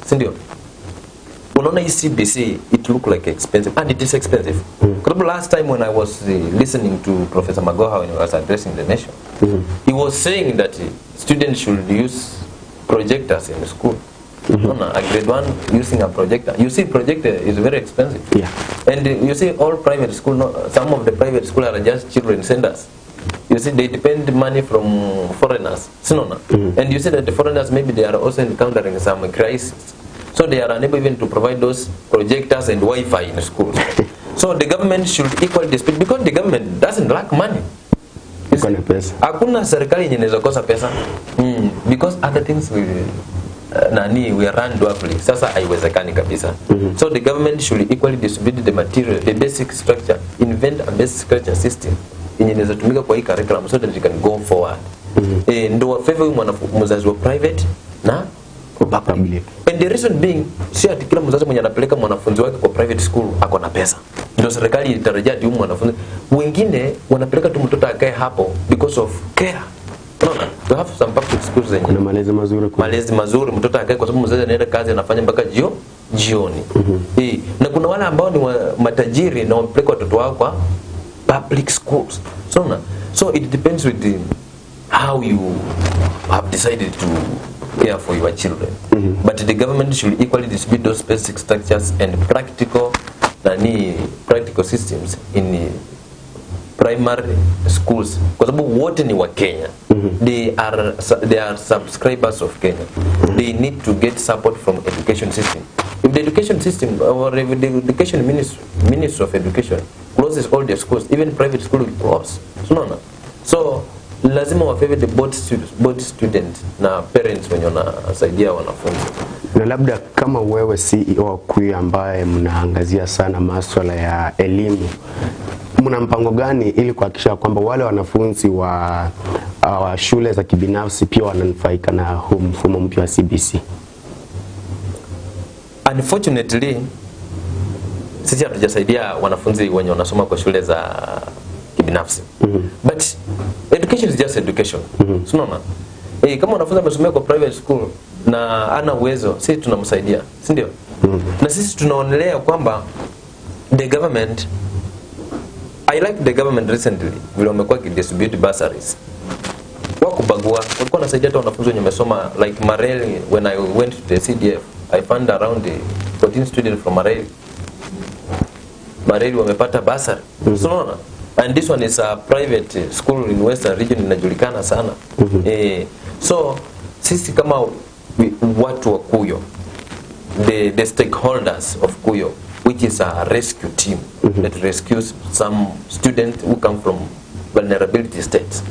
unaona hii CBC, it look like expensive, and it is expensive. Because last time when I was listening to Professor Magoha when he was addressing the nation, he was saying that students should use projectors in school. A grade 1 using a projector. You see, projector is very expensive. Yeah. And you see, all private school, some of the private school are just children centers. You see, they depend money from foreigners. And you see that the foreigners, maybe they are also encountering some crisis. So they are unable even to provide those projectors and Wi-Fi in schools. So the government should equally distribute, because the government doesn't lack money. Hakuna serikali yenye inaweza kosa pesa. Because other things we are run dwarfly. Sasa haiwezekani kabisa. So the government should equally distribute the material, the basic structure, invent a basic structure system yenye inaweza tumika kwa hii curriculum so that it can go forward. Ndio wa favor mzazi wa private na public. And the reason being, si ati kila mzazi mwenye anapeleka mwanafunzi wake kwa private school ako na pesa. Ndio serikali itarajia ati mwanafunzi. Wengine wanapeleka tu mtoto akae hapo because of care. To have some public schools zenye kuna malezi mazuri, mtoto akae kwa sababu mzazi anaenda kazi anafanya mpaka jioni. Na kuna wale ambao ni matajiri na wapeleka watoto wao kwa public schools. So it depends with how you have decided to care for your children. But the government should equally distribute those basic structures and practical systems in primary schools, kwa sababu wote ni wa Kenya. They are subscribers of Kenya. They need to get support from education system. If the education system or if the education ministry of education closes all the schools, even private school will close. So lazima wa favor the both students na parents wenye wanasaidia wanafunzi. Na labda kama wewe CEO kuu ambaye mnaangazia sana masuala ya elimu, mna mpango gani ili kuhakikisha kwamba wale wanafunzi wa shule za kibinafsi pia wananufaika na huu mfumo mpya wa CBC? Unfortunately, sisi hatujasaidia wanafunzi wenye wanasoma kwa shule za kibinafsi. But education is just education. Unaona? Kama wanafunzi wamesomea kwa private school na ana uwezo, sisi tunamsaidia, si ndio? Na sisi tunaonelea kwamba the government, I like the government recently vile wamekuwa distribute bursaries. Wakubagua, walikuwa wanasaidia hata wanafunzi wenye wamesoma like Mareli. When I went to the CDF, I found around 14 students from Mareli wamepata bursary. Unaona? And this one is a private school in Western region, inajulikana sana. So sisi kama watu wa Kuyo, the stakeholders of Kuyo, which is a rescue team that rescues some students who come from vulnerability states,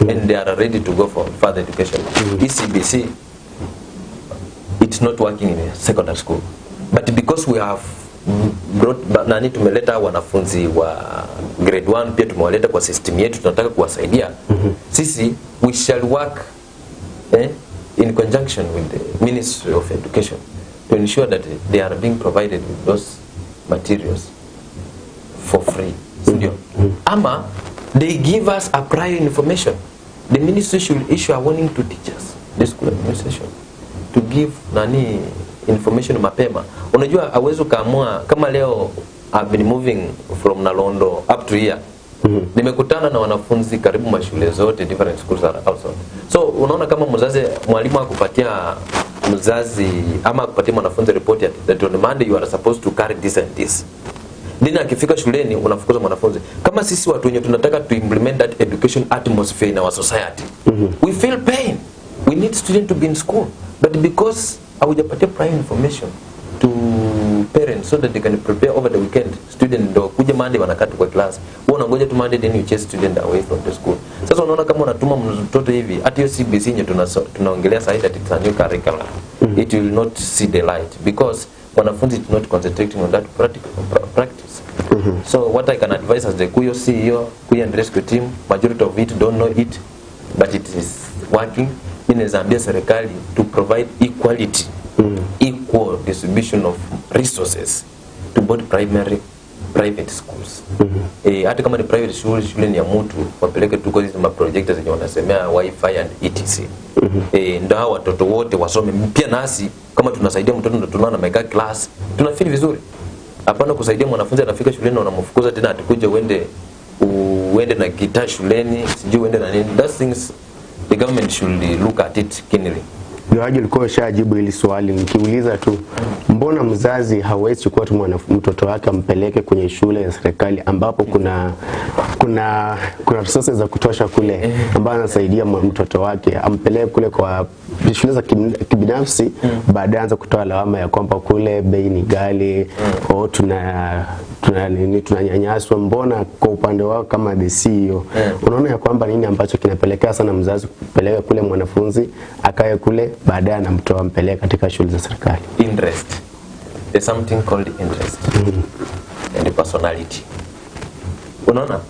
and they are ready to go for further education. ECBC, it's not working in a secondary school, but because we have brought tumeleta wanafunzi wa grade 1 pia tumewaleta kwa system yetu, tunataka kuwasaidia. Sisi we shall work in conjunction with the Ministry of Education to ensure that they are being provided with those materials for free. Ama they give us a prior information. The ministry should issue a warning to teachers, the school administration, to give information mapema. Unajua hauwezi kaamua kama leo I've been moving from Nalondo up to here. Nimekutana na wanafunzi karibu mashule zote, different schools are outside. So unaona kama mzazi, mwalimu akupatia mzazi ama akupatia mwanafunzi report that on Monday you are supposed to carry this and this. Dina akifika shuleni unafukuza mwanafunzi. Kama sisi watu wenye tunataka to implement that education atmosphere in our society, we feel pain. We need students to be in school, but because haujapatia prior information to parents so that they can prepare over the weekend, student ndo kuja Monday wanakata kwa class, wewe unangoja tu Monday then you chase student away from the school. Sasa unaona kama unatuma mtoto hivi, hata hiyo CBC nye tunaongelea sasa that it's a new curriculum, it will not see the light because wanafunzi is not concentrating on that practice. So what I can advise as the Kuyo CEO, Kuyo and rescue team, majority of it don't know it, but it is working. In Zambia serikali to provide equality, equal distribution of resources to both primary private schools. Hata kama ni private shule ni ya mtu, wapeleke tu kwa hizo projects zenye wanasemea wifi and etc. Ndio watoto wote wasome. Pia nasi kama tunasaidia mtoto ndo tunaona mega class, tunafeel vizuri. Hapana kusaidia mwanafunzi anafika shuleni na unamfukuza tena atakuje uende na gitaa shuleni, sijui uende na nini. Those things the government should look at it keenly. Ndio ulikuwa ushajibu hili swali, nikiuliza tu mbona mzazi hawezi chukua tu mtoto wake ampeleke kwenye shule ya serikali ambapo kuna resources za kutosha kule ambazo anasaidia mtoto wake, ampeleke kule kwa shule za kibinafsi, baadaye anza kutoa lawama ya kwamba kule bei ni ghali au tunanyanyaswa. Mbona kwa upande wao kama the CEO unaona ya kwamba nini ambacho kinapelekea sana mzazi kupeleka kule mwanafunzi akae kule, baadaye anamtoa mpeleka katika shule za serikali? Interest. There's something called interest and personality. Unaona?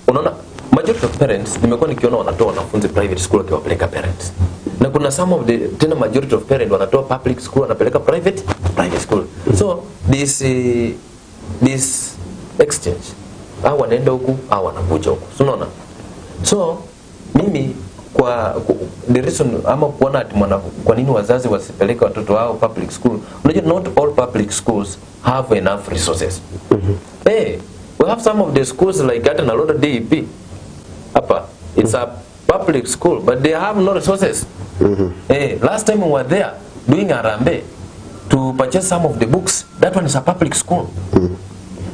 Unaona majority of parents nimekuwa nikiona wanatoa wanafunzi private school wakiwapeleka parents. Na kuna some of the tena majority of parents wanatoa public school wanapeleka private school. So this exchange, au wanaenda huku au wanakuja huku. Unaona? So mimi kwa the reason ama kuona ati kwa nini wazazi wasipeleke watoto wao public school, unajua not all public schools have enough resources. We have some of the schools like at Nalondo DEP hapa, it's a public school but they have no resources. Last time we were there doing Arambe to purchase some of the books, that one is a public school.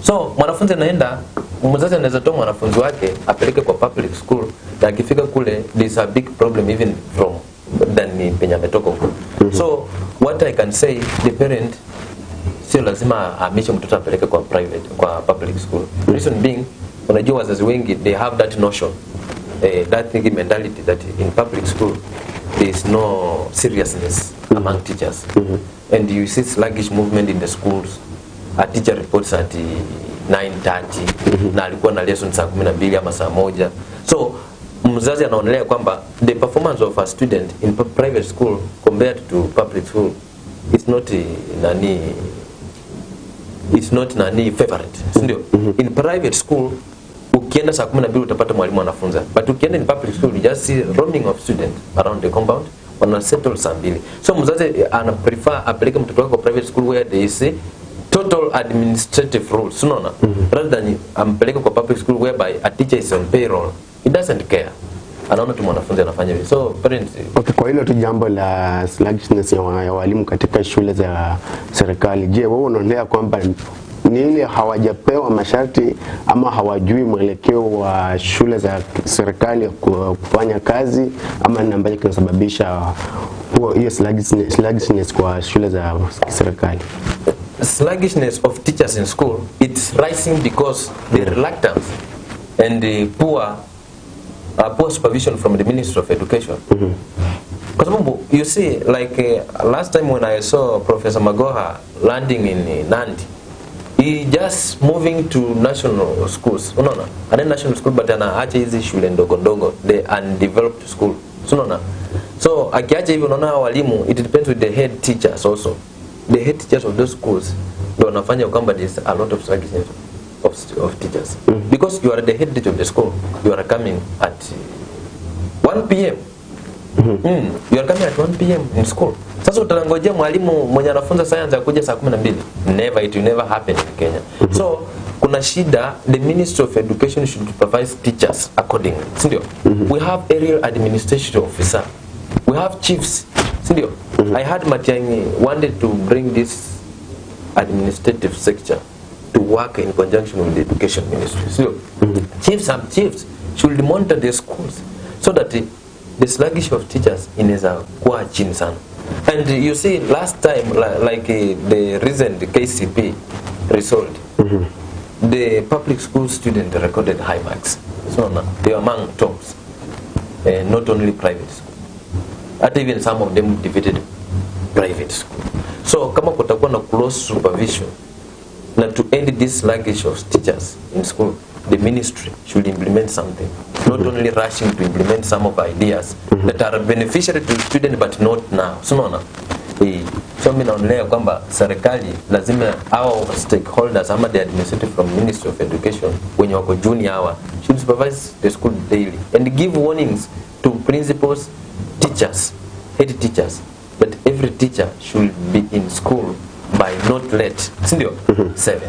So mwanafunzi anaenda, mzazi anaweza toa mwanafunzi wake apeleke kwa public school, na akifika kule there's a big problem even from than penye ametoka huko. So what I can say, the parent sio lazima amishe mtoto apeleke kwa private, kwa public school. Reason being, unajua wazazi wengi they have that notion, that thinking mentality that in public school there is no seriousness among teachers, and you see sluggish movement in the schools. A teacher reports at 9:30 na alikuwa na lesson saa 12 ama saa 1. So mzazi anaonelea kwamba the performance of a student in private school compared to public school is not is not nani favorite, ndio. In private school ukienda saa 12 utapata mwalimu anafunza, but ukienda in public school you just see roaming of students around the compound, wana settle saa 2. So mzazi ana prefer apeleke mtoto wake kwa private school where there is total administrative rules, unaona, rather than ampeleke kwa public school whereby a teacher is on payroll, he doesn't care, anaona tu mwanafunzi anafanya hivi. So parents, okay, kwa hilo tu jambo la sluggishness ya walimu katika shule za serikali, je, wewe unaonelea kwamba ni ile hawajapewa masharti ama hawajui mwelekeo wa shule za serikali kufanya kazi, ama ni ambacho kinasababisha hiyo sluggishness kwa shule za serikali? Sluggishness of teachers in school, it's rising because the reluctance and the poor supervision from the Ministry of Education. Because you see, like last time when I saw Professor Magoha landing in Nandi, he just moving to national schools, unaona, and then national school, but anaacha hizi shule ndogo ndogo, the undeveloped school, unaona. So akiacha hivi, unaona walimu, it depends with the head teachers also. The head teachers of those schools ndio wanafanya kwamba there's a lot of sluggishness of teachers, because you are the head teacher of the school, you are coming at 1 p.m. You are coming at 1 p.m. in school. Sasa utangojea mwalimu mwenye anafunza science akuje saa 12? Never, it will never happen in Kenya. So kuna shida, the Ministry of Education should supervise teachers accordingly, sindio? We have aerial administration officer, we have chiefs, sindio? I heard Matiang'i wanted to bring this administrative sector to work in conjunction with the education ministry. So chiefs should monitor the schools so that the sluggish of teachers inaweza kuwa chini sana. And you see, last time, like the recent KCP result, the public school student recorded high marks. So they are among tops, not only private school. At even some of them defeated private school. So kama kutakuwa na close supervision na to end this sluggish of teachers in school, the ministry should implement something, not only rushing to implement some of ideas that are beneficial to the student but not now. So mimi naonelea kwamba serikali lazima our stakeholders ama the administrative from Ministry of Education wenye wako junior hawa should supervise the school daily and give warnings to principals, teachers, head teachers, that every teacher should be in school by not late, sindio? 7.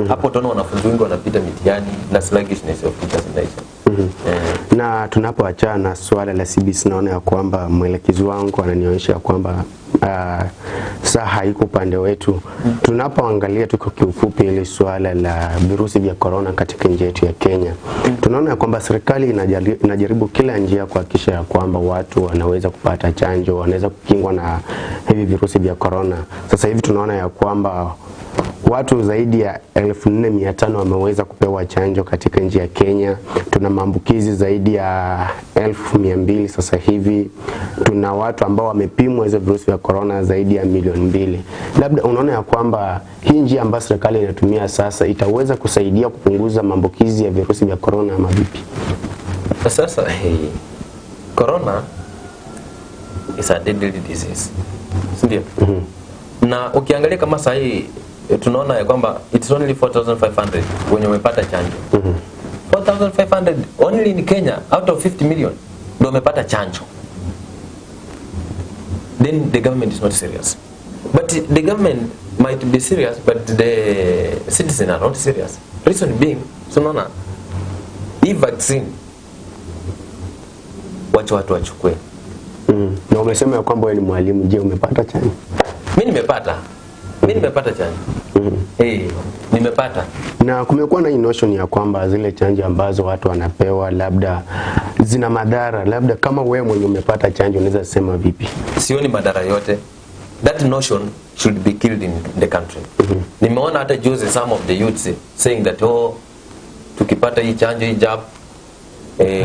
Hapo tono wanafunzi wengi wanapita mitihani na sluggishness of teachers inaisha. Na tunapoachana na swala la CBC, naona ya kwamba mwelekezi wangu ananionyesha kwamba saa haiko upande wetu. Tunapoangalia tuko kiufupi ile swala la virusi vya corona katika nchi yetu ya Kenya, tunaona ya kwamba serikali inajaribu kila njia kuhakikisha ya kwamba watu wanaweza kupata chanjo, wanaweza kukingwa na hivi virusi vya corona. Sasa hivi tunaona ya kwamba watu zaidi ya 1400 wameweza kupewa chanjo katika nchi ya Kenya. Tuna maambukizi zaidi ya 1200 sasa hivi. Tuna watu ambao wamepimwa hizo virusi vya corona zaidi ya 2 milioni. Labda unaona ya kwamba hii njia ambayo serikali inatumia sasa itaweza kusaidia kupunguza maambukizi ya virusi vya corona ama vipi? Sasa corona is a deadly disease, sindio? Na ukiangalia kama saa hii tunaona ya kwamba it's only 4,500 wenye wamepata chanjo. 4,500 only in Kenya out of 50 million ndio wamepata chanjo. Then the government is not serious. But the government might be serious, but the citizens are not serious. Reason being, tunaona hii vaccine watu wachukue. Na umesema ya kwamba wewe ni mwalimu, je, umepata chanjo? Mimi nimepata chanjo. Nimepata. Na kumekuwa na notion ya kwamba zile chanjo ambazo watu wanapewa labda zina madhara. Labda kama wewe mwenye umepata chanjo unaweza sema vipi? Sioni madhara yote. That notion should be killed in the country. Nimeona hata juzi some of the youths saying that tukipata hii chanjo hii jab we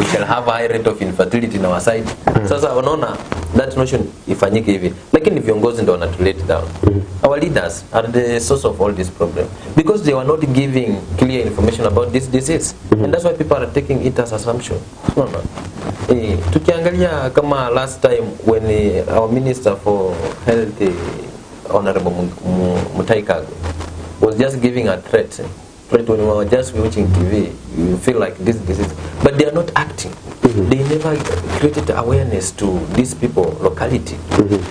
shall have a high rate of infertility in our side. Sasa unaona that notion ifanyike hivi, lakini viongozi ndio wana let down. Our leaders are the source of all this problem because they were not giving clear information about this disease, and that's why people are taking it as assumption. No. Tukiangalia kama last time when our minister for health Honorable Mutaikago was just giving a threat when we were just watching TV, you feel like this is, but they are not acting. They never created awareness to these people, locality.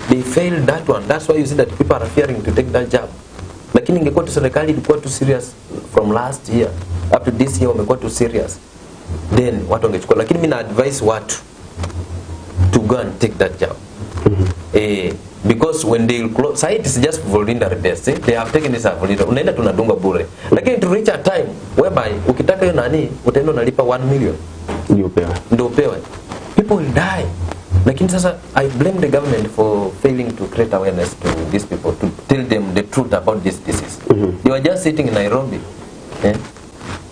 They failed that one. That's why you see that people are fearing to take that job. Lakini ingekuwa tu serikali ilikuwa too serious from last year up to this year, wamekuwa too serious, then watu wangechukua. Lakini mimi na advise watu to go and take that job. Because when they close, site is just voluntary based. They have taken this voluntary. Unaenda tunadunga bure. Lakini to reach a time whereby ukitaka hiyo nani utaenda unalipa 1 million. Ndio upewe. People will die. Lakini sasa I blame the government for failing to create awareness to these people, to tell them the truth about this disease. They were just sitting in Nairobi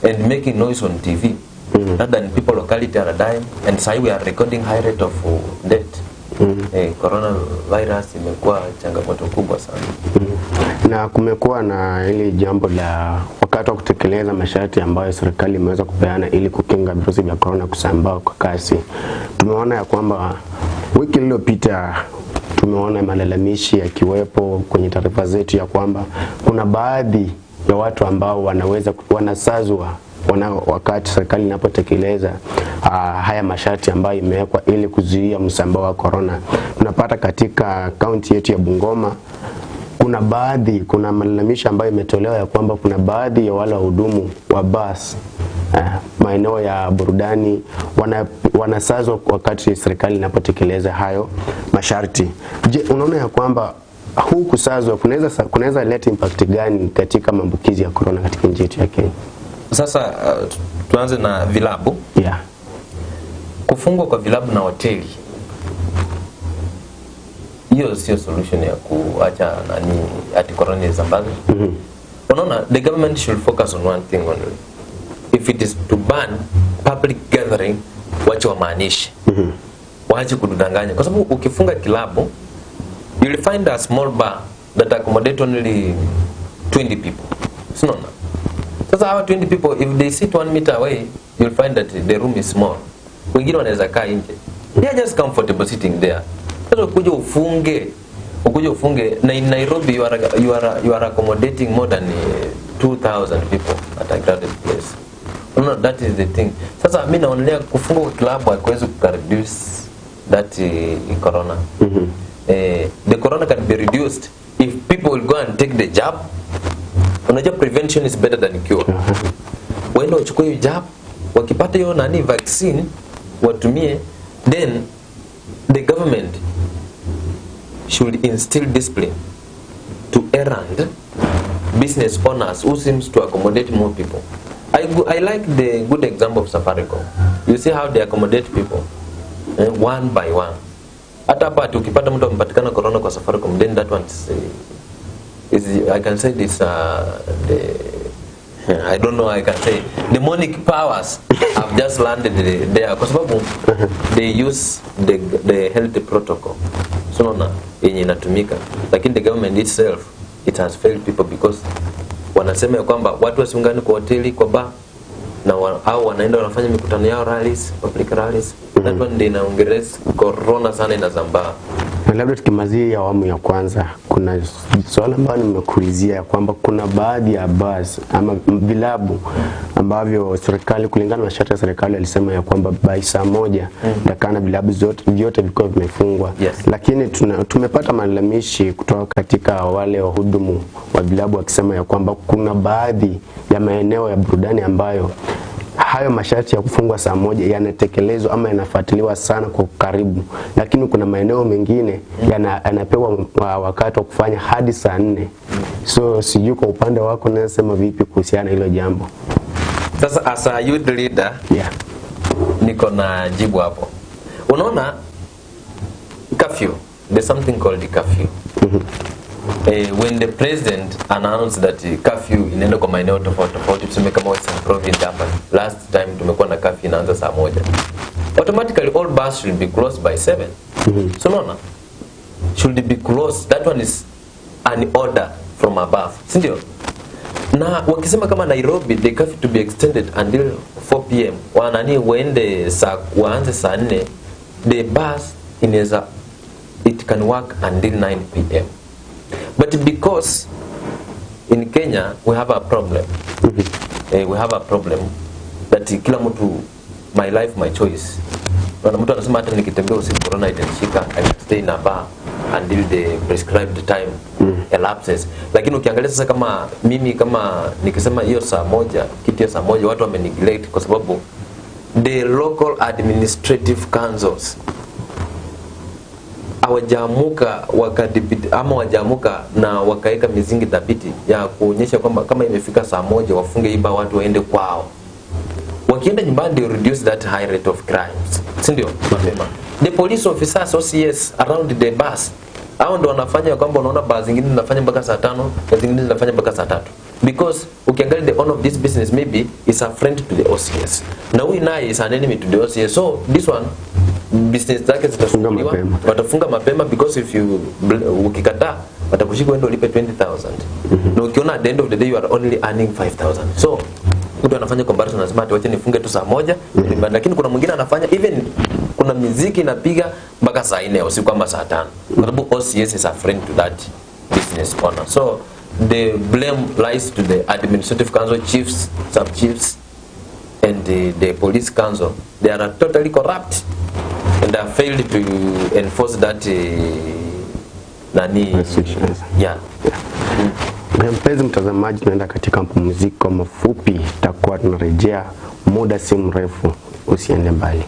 and making noise on TV. Rather than people locality are dying, and so we are recording high rate of death. Coronavirus imekuwa changamoto kubwa sana. Na kumekuwa na hili jambo la wakati wa kutekeleza masharti ambayo serikali imeweza kupeana ili kukinga virusi vya corona kusambaa kwa kasi. Tumeona ya kwamba wiki iliyopita tumeona malalamishi yakiwepo kwenye taarifa zetu ya kwamba kuna baadhi ya watu ambao wanasazwa wakati serikali inapotekeleza haya masharti ambayo imewekwa ili kuzuia msambao wa corona. Tunapata katika kaunti yetu ya Bungoma kuna malalamishi ambayo imetolewa ya kwamba kuna baadhi ya wale wahudumu wa bus maeneo ya burudani wanasazwa wakati serikali inapotekeleza hayo masharti. Je, unaona ya kwamba huu kusazwa kunaweza leta impact gani katika maambukizi ya corona katika nchi yetu ya Kenya? Sasa tuanze na vilabu. Kufungwa kwa vilabu na hoteli, hiyo sio solution ya kuacha nani ati corona isambaze. Unaona, the government should focus on one thing only. If it is to ban public gathering, wacha wamaanishe. Waache kudanganya, kwa sababu ukifunga kilabu, you will find a small bar that accommodate only 20 people. Unaona? Sasa hawa 20 people, if they sit 1 meter away, you'll find that the room is small. Wengine wanaweza kaa nje. They are just comfortable sitting there. Sasa ukuje ufunge na in Nairobi you are accommodating more than 2,000 people at a crowded place. No, that is the thing. Sasa mimi naonelea kufunga kwa club hakuwezi kureduce that corona. The corona can be reduced if people will go and take the jab. Unajua prevention is better than cure. Waende wachukue hiyo jab, wakipata hiyo nani vaccine watumie, then the government should instill discipline to errand business owners who seems to accommodate more people. I like the good example of Safaricom. You see how they accommodate people one by one. Hata hapa ukipata mtu amepatikana corona kwa Safaricom, then that one is I can say this I don't know, I can say demonic powers have just landed there kwa sababu they use the health protocol. Sonar yenye inatumika, lakini the government itself it has failed people because wanasema ya kwamba watu wasiungane kwa hoteli, kwa bar, na au wanaenda wanafanya mikutano yao, rallies, public rallies. That one ndio inaongeleza corona sana inazambaa. Labda tukimalizia awamu ya kwanza, kuna swala ambalo nimekuulizia ya kwamba kuna baadhi ya bus ama vilabu ambavyo serikali kulingana na masharti ya serikali alisema ya kwamba by saa 1 takana vilabu vyote vilikuwa vimefungwa. Lakini tumepata malalamishi kutoka katika wale wahudumu wa vilabu wakisema ya kwamba kuna baadhi ya maeneo ya burudani ambayo hayo masharti ya kufungwa saa 1 yanatekelezwa ama yanafuatiliwa sana kwa karibu, lakini kuna maeneo mengine yanapewa wakati wa kufanya hadi saa 4. So sijui kwa upande wako nasema vipi kuhusiana hilo jambo? Sasa as a youth leader, niko na jibu hapo. Unaona curfew, there's something called the curfew. When the president announced that curfew inaenda kwa maeneo tofauti, tuseme kama Western Province hapa, last time tumekuwa na curfew inaanza saa 1, automatically all bars should be closed by 7. So no, should be closed. That one is an order from above, sindio? Na wakisema kama Nairobi the curfew to be extended until 4 PM, wanani waanze saa 4, the bus inaweza, it can work until 9 PM. But because in Kenya we have a problem, we have a problem that kila mtu, my life my choice. Kuna mtu anasema hata nikitembea usiku corona itanishika, I can stay in a bar until the prescribed time elapses. Lakini ukiangalia sasa, kama mimi, kama nikisema hiyo saa moja, kitu hiyo saa moja, watu wameneglect kwa sababu the local administrative councils hawajamuka ama wajamuka na wakaeka mizingi dhabiti ya kuonyesha kwamba kama imefika saa moja wafunge iba, watu waende kwao. Wakienda nyumbani, they reduce that high rate of crimes. Sindio? Mapema. The police officers, OCS around the bus, hao ndo wanafanya kwamba unaona bus zingine zinafanya mpaka saa 5 na zingine zinafanya mpaka saa 3. Because ukiangalia the owner of this business maybe is a friend to the OCS. Na huyu naye is an enemy to the OCS. So this one, business zake zitafunguliwa, watafunga mapema, because if you ukikataa watakushika wendo ulipe 20,000. Na ukiona at the end of the day you are only earning 5,000. So mtu anafanya comparison, anasema wacha nifunge tu saa moja, lakini kuna mwingine anafanya even kuna muziki inapiga mpaka saa 4 usiku kama saa 5. Kwa sababu OCS is a friend to that business owner. So the blame lies to the administrative council, chiefs, sub-chiefs, and the police council. They are totally corrupt and have failed to enforce that yeah. Mpenzi mtazamaji, tunaenda katika mapumziko mafupi, tutakuwa tunarejea muda si mrefu, usiende mbali.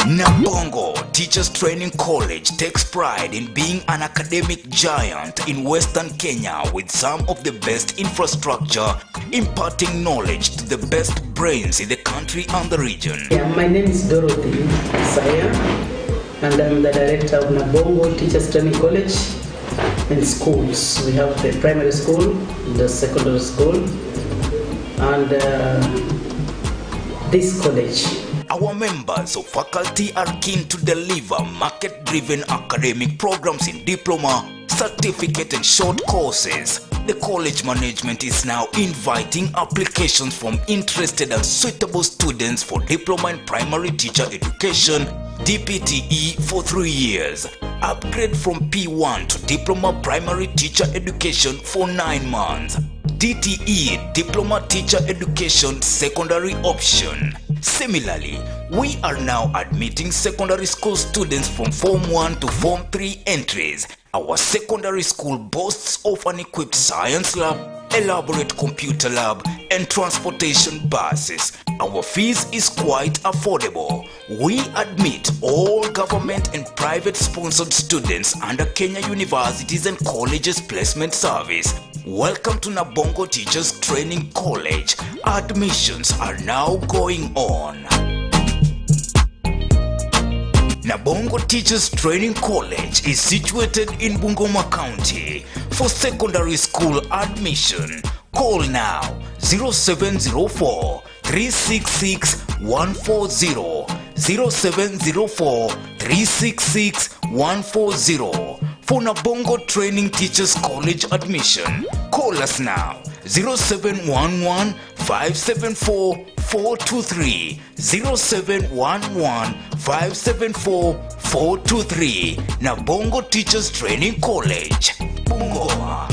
Nabongo Teachers Training College takes pride in being an academic giant in Western Kenya with some of the best infrastructure, imparting knowledge to the best brains in the country and the region. Yeah, my name is Dorothy Saya, and I'm the director of Nabongo Teachers Training College and schools. We have the primary school, the secondary school, and this college. Our members of faculty are keen to deliver market-driven academic programs in diploma, certificate and short courses. The college management is now inviting applications from interested and suitable students for diploma in primary teacher education, DPTE, for 3 years. Upgrade from P1 to diploma primary teacher education for 9 months. DTE, Diploma Teacher Education Secondary Option. Similarly, we are now admitting secondary school students from Form 1 to Form 3 entries. Our secondary school boasts of an equipped science lab, elaborate computer lab, and transportation buses. Our fees is quite affordable. We admit all government and private sponsored students under Kenya universities and colleges placement service. Welcome to Nabongo Teachers Training College. Admissions are now going on. Nabongo Teachers Training College is situated in Bungoma County. For secondary school admission, call now 0704 366 140, 0704 366 140. For Nabongo Training Teachers College admission, call us now 0711 574 423, 0711 574 423. Nabongo Teachers Training College, Bungoma.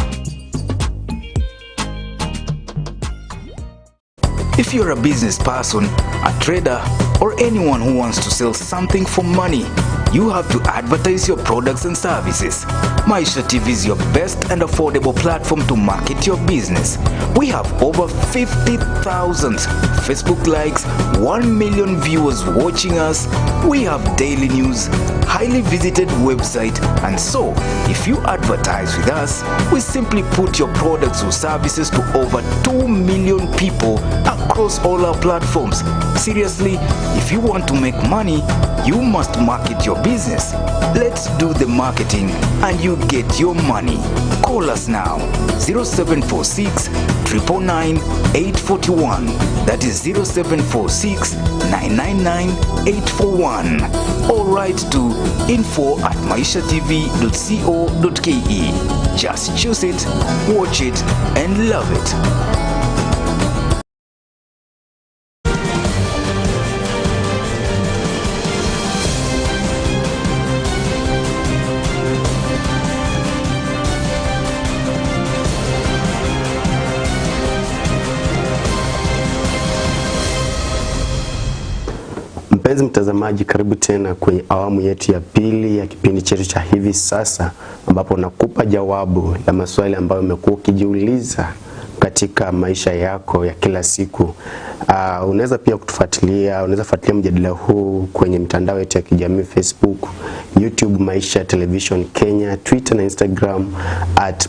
If you're a business person, a trader, or anyone who wants to sell something for money, you have to advertise your products and services. Maisha TV is your best and affordable platform to market your business. We have over 50,000 Facebook likes, 1 million viewers watching us. We have daily news, highly visited website, and so if you advertise with us, we simply put your products or services to over 2 million people across all our platforms. Seriously, if you want to make money, you must market your business. Let's do the marketing and you get your money. Call us now, 0746 999 841. That is 0746 999 841. Or write to info@maishatv.co.ke. Just choose it, watch it, and love it. Mpenzi mtazamaji, karibu tena kwenye awamu yetu ya pili ya kipindi chetu cha hivi sasa, ambapo nakupa jawabu la maswali ambayo umekuwa ukijiuliza katika maisha yako ya kila siku. Unaweza pia kutufuatilia, unaweza fuatilia mjadala huu kwenye mitandao yetu ya kijamii Facebook, YouTube Maisha Television Kenya, Twitter na Instagram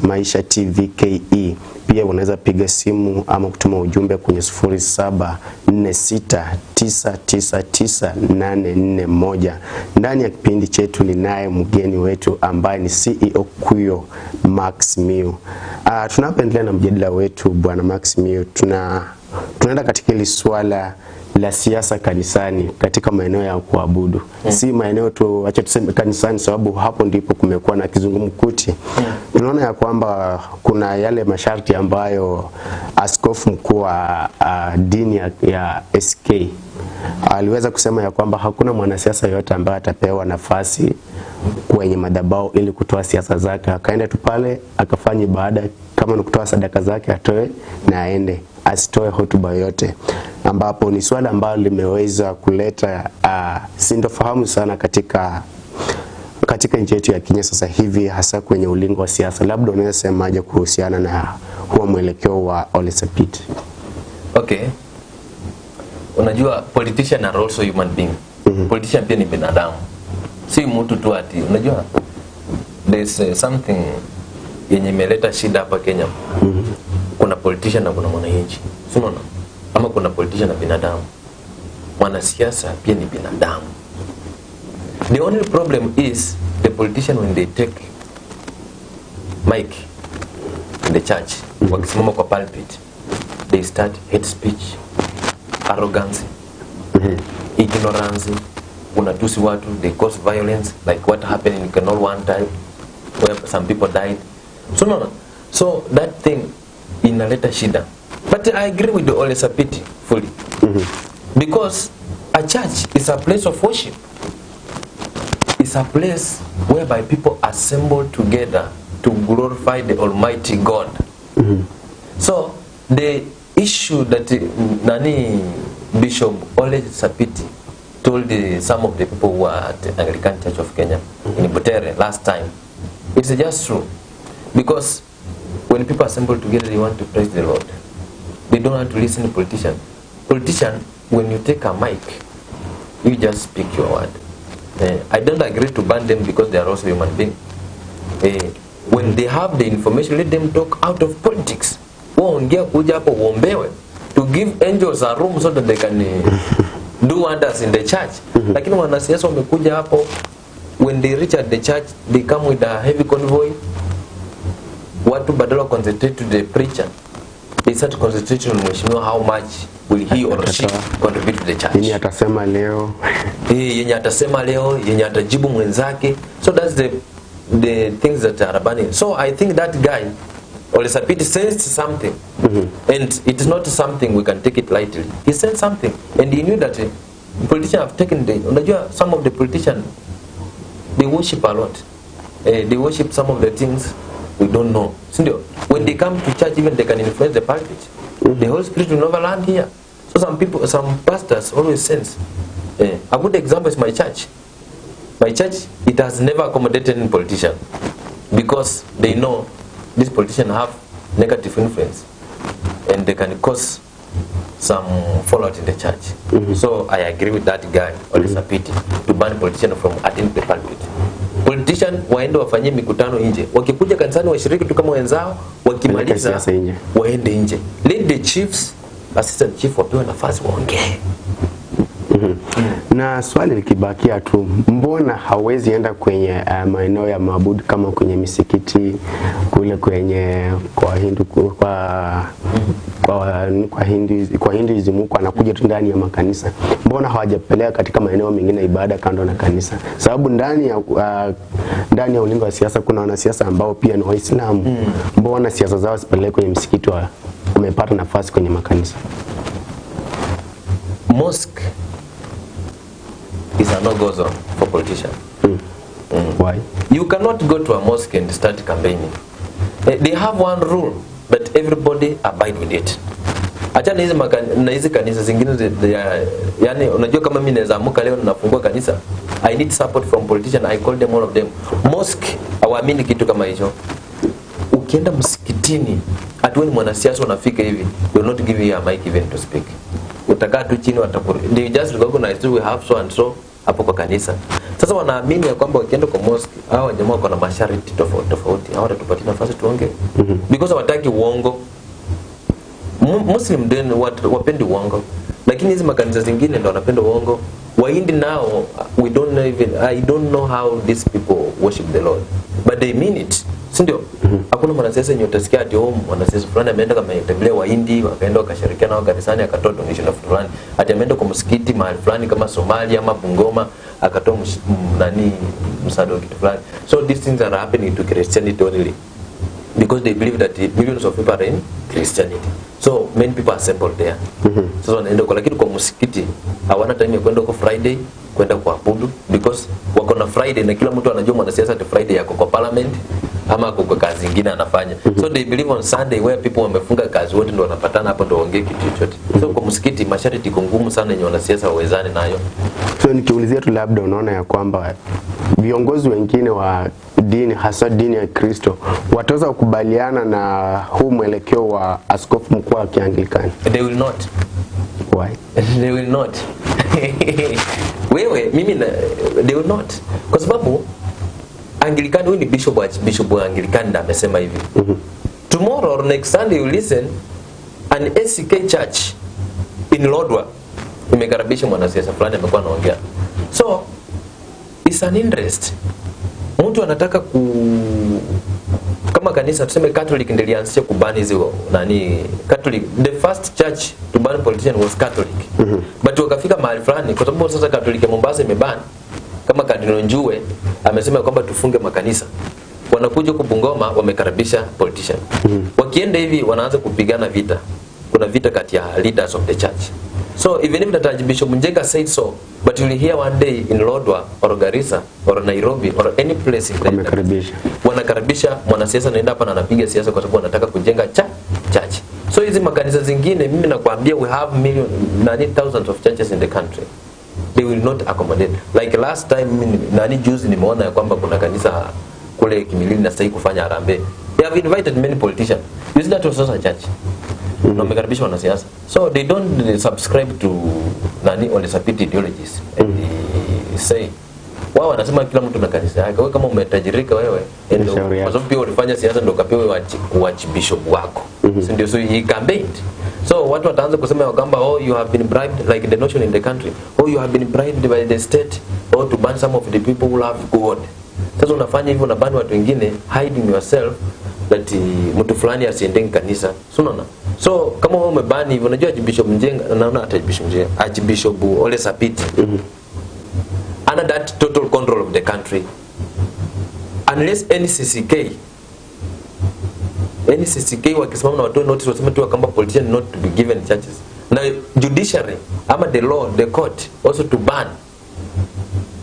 @MaishaTVKE. Pia unaweza piga simu ama kutuma ujumbe kwenye 0746999841. Ndani ya kipindi chetu ninaye mgeni wetu ambaye ni CEO Kuyo Max Miu. Tunapoendelea na mjadala wetu bwana Max Miu, tunaenda katika ile swala la siasa kanisani katika maeneo ya kuabudu. Si maeneo tu, acha tuseme kanisani, sababu hapo ndipo kumekuwa na kizungumkuti. Tunaona ya kwamba kuna yale masharti ambayo askofu mkuu wa dini ya SK aliweza kusema ya kwamba hakuna mwanasiasa yote ambaye atapewa nafasi kwenye madhabahu ili kutoa siasa zake. Akaenda tu pale akafanya ibada, kama ni kutoa sadaka zake atoe na aende, asitoe hotuba yote, ambapo ni swala ambalo limeweza kuleta sintofahamu sana katika nchi yetu ya Kenya sasa hivi, hasa kwenye ulingo wa siasa. Labda unaweza semaje kuhusiana na huo mwelekeo wa Ole Sapit? Okay. Unajua politician are also human being. Politician pia ni binadamu. Si mtu tu ati. Unajua there's something yenye imeleta shida hapa Kenya. Kuna politician na kuna mwananchi. Unaona? Ama kuna politician na binadamu. Mwanasiasa pia ni binadamu. The only problem is the politician when they take mic in the church, wakisimama kwa pulpit, they start hate speech, arrogance, ignorance, unatusi watu, they cause violence, like what happened in Canol one time, where some people died. So that thing inaleta shida. But I agree with the Ole Sapiti fully. Because a church is a place of worship. It's a place whereby people assemble together to glorify the Almighty God. So the issue that Bishop Ole Sapiti told some of the people who are at the Anglican Church of Kenya in Butere last time, it's just true. Because when people assemble together, they want to praise the Lord. They don't want to listen to politicians. Politician, when you take a mic, you just speak your word. I don't agree to ban them because they are also human beings. When they have the information, let them talk out of politics. To give angels a room so that they can do wonders in the church. Lakini wanasiasa wamekuja hapo, when they reach at the church, they come with a heavy convoy. Watu badala concentrate to the preacher, they start concentrating on mheshimiwa, how much will he or she contribute to the church. Yenye atasema leo. Yenye atasema leo, yenye atajibu mwenzake. So that's the things that are happening. So I think that guy, Ole Sapiti, sensed something. And it is not something we can take it lightly. He said something. And he knew that politicians have taken the... Unajua, some of the politicians, they worship a lot. They worship some of the things we don't know. When they come to church, even they can influence the pulpit. The Holy Spirit will never land here. So some pastors always sense. A good example is my church. My church, it has never accommodated any politician because they know these politicians have negative influence and they can cause some fallout in the church. So I agree with that guy, Ole Sapiti, to ban politicians from attending the pulpit. Politician waende wafanyie mikutano nje. Wakikuja kanisani washiriki tu kama wenzao, wakimaliza waende nje. Let the chiefs assistant chief wapewe nafasi waongee. Na swali likibakia tu, mbona hawezi enda kwenye maeneo ya maabudu kama kwenye misikiti kule kwenye kwa Hinduism huko anakuja tu ndani ya makanisa? Mbona hawajapeleka katika maeneo mengine ibada kando na kanisa? Sababu ndani ya ulingo wa siasa kuna wanasiasa ambao pia ni Waislamu. Mbona siasa zao zipeleke kwenye misikiti wamepata nafasi kwenye makanisa? Mosque is a no-go zone for politicians. Why? You cannot go to a mosque and start campaigning. They have one rule, but everybody abide with it. Achana hizi kanisa zingine yani unajua kama mimi naweza amuka leo nafungua kanisa, I need support from politicians, I call them all of them. Mosque hawaamini kitu kama hicho. Ukienda msikitini, hatuoni mwanasiasa unafika hivi, they will not give you a mic even to speak. Utakaa tu chini they just recognize we have so and so hapo kwa kanisa. Sasa wanaamini ya kwamba wakienda kwa mosque hao jamaa wako na masharti tofauti, hawatatupatia nafasi tuongee. Because hawataki uongo. Muslim then wapendi uongo. Lakini hizi makanisa zingine ndio wanapenda uongo. Wahindi now I don't know how these people worship the Lord, but they mean it. Sindio? Hakuna mwanasiasa yenye utasikia ati mwanasiasa fulani ameenda kama tembelea Wahindi wakaenda wakashirikiana nao kanisani akatoa donation fulani. Ati ameenda kwa msikiti mahali fulani kama Somalia ama Bungoma akatoa msaada wa kitu fulani. So these things are happening to Christianity only because they believe that millions of people are in Christianity. So many people are assembled there. Sasa wanaenda kwa, lakini kwa msikiti hawana time ya kwenda kwa Friday kwenda kuabudu because wako na Friday na kila mtu anajua mwanasiasa ati Friday yako kwa parliament ama kwa kazi nyingine anafanya. So they believe on Sunday where people wamefunga kazi wote ndio wanapatana hapo ndio waongee kitu chochote. So kwa msikiti masharti iko ngumu sana yenye wanasiasa wawezane nayo. So nikiulizia tu labda unaona ya kwamba viongozi wengine wa dini hasa dini ya Kristo wataweza kukubaliana na huu mwelekeo wa askofu mkuu wa Kianglikani? They will not. Why? They will not. They will not. Kwa sababu Anglican, huyu ni bishop wa Anglican na amesema hivi. Tomorrow or next Sunday you listen an ACK church in Lodwar imekaribisha mwanasiasa fulani amekuwa anaongea. So it's an interest. Mtu anataka kama kanisa tuseme Catholic ndio ilianzisha kubani hizo Catholic, the first church to ban politician was Catholic. But wakafika mahali fulani kwa sababu sasa Catholic ya Mombasa imeban kama Cardinal Njue amesema kwamba tufunge makanisa. Wanakuja kwa Bungoma wamekaribisha politician. Wakienda hivi wanaanza kupigana vita. Kuna vita kati ya leaders of the church. So even if the Bishop Njega said so, but you'll hear one day in Lodwar or Garissa or Nairobi or any place in the wanakaribisha mwanasiasa naenda hapa na anapiga siasa kwa sababu wanataka kujenga church. So hizi makanisa zingine mimi nakwambia we have thousands of churches in the country. They will not accommodate. Like last time juzi nimeona ya kwamba kuna kanisa kule Kimilili na sasa kufanya harambee. They have invited many politicians. Is that also a church? Na wamekaribisha wanasiasa. So they don't subscribe to all the sapiti ideologies. And they say wao wanasema kila mtu na kanisa yake. Wewe kama umetajirika wewe kwa sababu pia ulifanya siasa ndio kapewe bishop wako. So he campaigned. So watu wataanza kusema kwamba you have been bribed, like the notion in the country, you have been bribed by the state or to ban some of the people who love God. Sasa unafanya hivyo na ban watu wengine, hiding yourself that mtu fulani asiende kanisa. Unaona? So kama wewe umebani hivyo, unajua Bishop Njenga naona hata Bishop Njenga, Archbishop Ole Sapiti. Under that total control of the country. Unless NCCK wakisimama na watu notice wasema tu kwamba politician not to be given churches. Na judiciary ama the law, the court also to ban.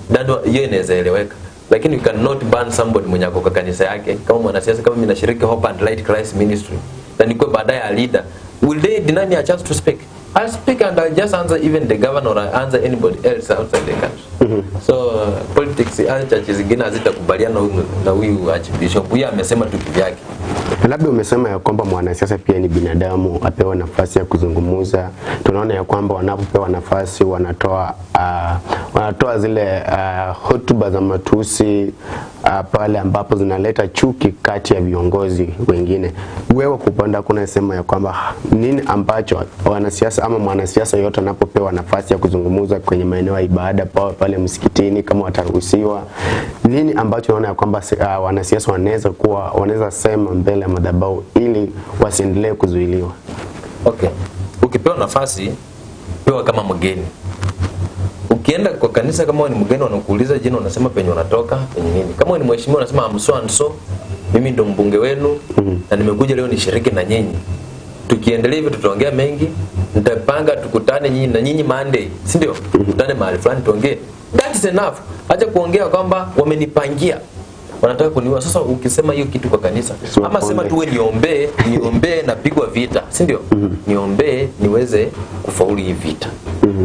Ndio hiyo inaweza eleweka. Lakini you cannot ban somebody mwenye ako kwa kanisa yake kama mwanasiasa kama mimi nashiriki Hope and Light Christ Ministry. Na niko baadaye a leader. Will they deny me a chance to speak? I'll speak and I'll just answer even the governor or I'll answer anybody else outside the country. So politics churches zingine hazitakubaliana na huyu Archbishop. Huyu amesema tu kivyake. Labda umesema ya kwamba mwanasiasa pia ni binadamu, apewa nafasi ya kuzungumza. Tunaona ya kwamba wanapopewa nafasi wanatoa zile hotuba za matusi, pale ambapo zinaleta chuki kati ya viongozi wengine. Wewe kupanda kuna sema ya kwamba nini ambacho wanasiasa ama mwanasiasa yote anapopewa nafasi ya kuzungumza kwenye maeneo ya ibada pale msikitini kama wataruhusiwa, nini ambacho unaona ya kwamba wanasiasa wanaweza sema mbele ya madhabahu ili wasiendelee kuzuiliwa? Okay. Ukipewa nafasi, pewa kama mgeni. Ukienda kwa kanisa kama ni mgeni wanakuuliza jina, unasema penye unatoka, penye nini. Kama ni mheshimiwa unasema I'm so and so, mimi ndo mbunge wenu na nimekuja leo nishiriki na nyinyi. Tukiendelea hivi tutaongea mengi, nitapanga tukutane nyinyi na nyinyi Monday, si ndio? Tukutane mahali fulani tuongee. That is enough. Acha kuongea kwamba wamenipangia, wanataka kuniua. Sasa ukisema hiyo kitu kwa kanisa, ama sema tu wewe niombee na pigwa vita, si ndio? Niombee niweze kufaulu hii vita.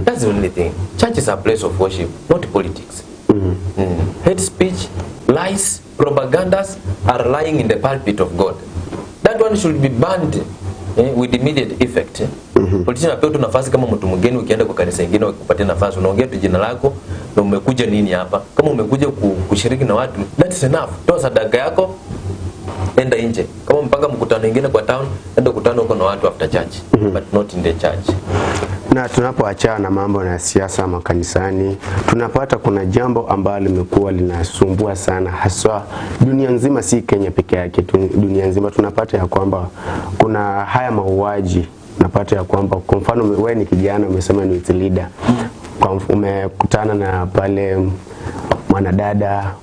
That's the only thing. Church is a place of worship, not politics. Hate speech, lies, propagandas are lying in the pulpit of God. That one should be banned with immediate effect. Politician apewe tu nafasi kama mtu mgeni. Ukienda kwa kanisa lingine wakupatia nafasi, unaongea tu jina lako na umekuja nini hapa. Kama umekuja kushiriki na watu, that is enough. Toa sadaka yako, enda nje. Kama mpanga mkutano mwingine kwa town, enda kukutana huko na watu after church, but not in the church. Na tunapoachana na mambo na siasa makanisani, tunapata kuna jambo ambalo limekuwa linasumbua sana, haswa dunia nzima, si Kenya peke yake, dunia nzima. Tunapata ya kwamba kuna haya mauaji. Napata ya kwamba kwa mfano wewe ni kijana, umesema ni leader, umekutana na pale mwanadada,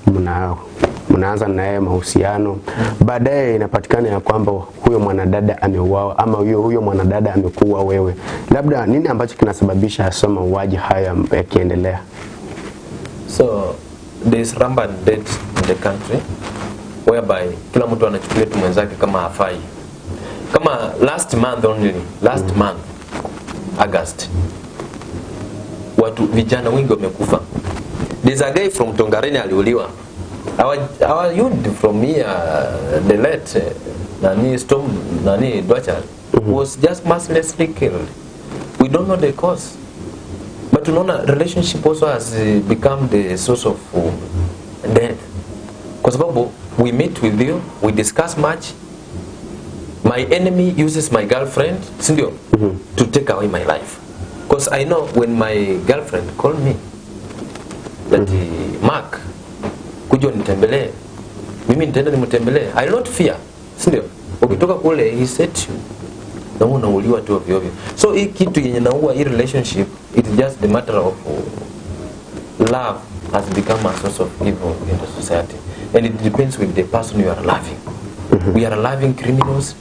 mnaanza naye mahusiano, baadaye inapatikana ya kwamba huyo mwanadada ameuawa ama huyo mwanadada amekuwa wewe. Labda nini ambacho kinasababisha hasa mauaji haya yakiendelea? So there is rampant death in the country whereby kila mtu anachukulia tu mwenzake kama hafai. Kama last month August, watu vijana wengi wamekufa. There's a guy from Tongareni aliuliwa. Our youth from here, the late Nani Dwachar was just mercilessly killed. We don't know the cause, but tunaona relationship also has become the source of death. Kwa sababu we meet with you, we discuss much. My enemy uses my girlfriend, sindio, to take away my life. Because I know when my girlfriend called me that Mark, kujo nitembelee, mimi nitaenda nimtembelee, I don't fear, sindio. Ukitoka kule he said you na unauliwa tu ovyo ovyo. So hii kitu yenye naua hii relationship, it's just the matter of love has become a source of evil in the society, and it depends with the person you are loving. We are loving criminals,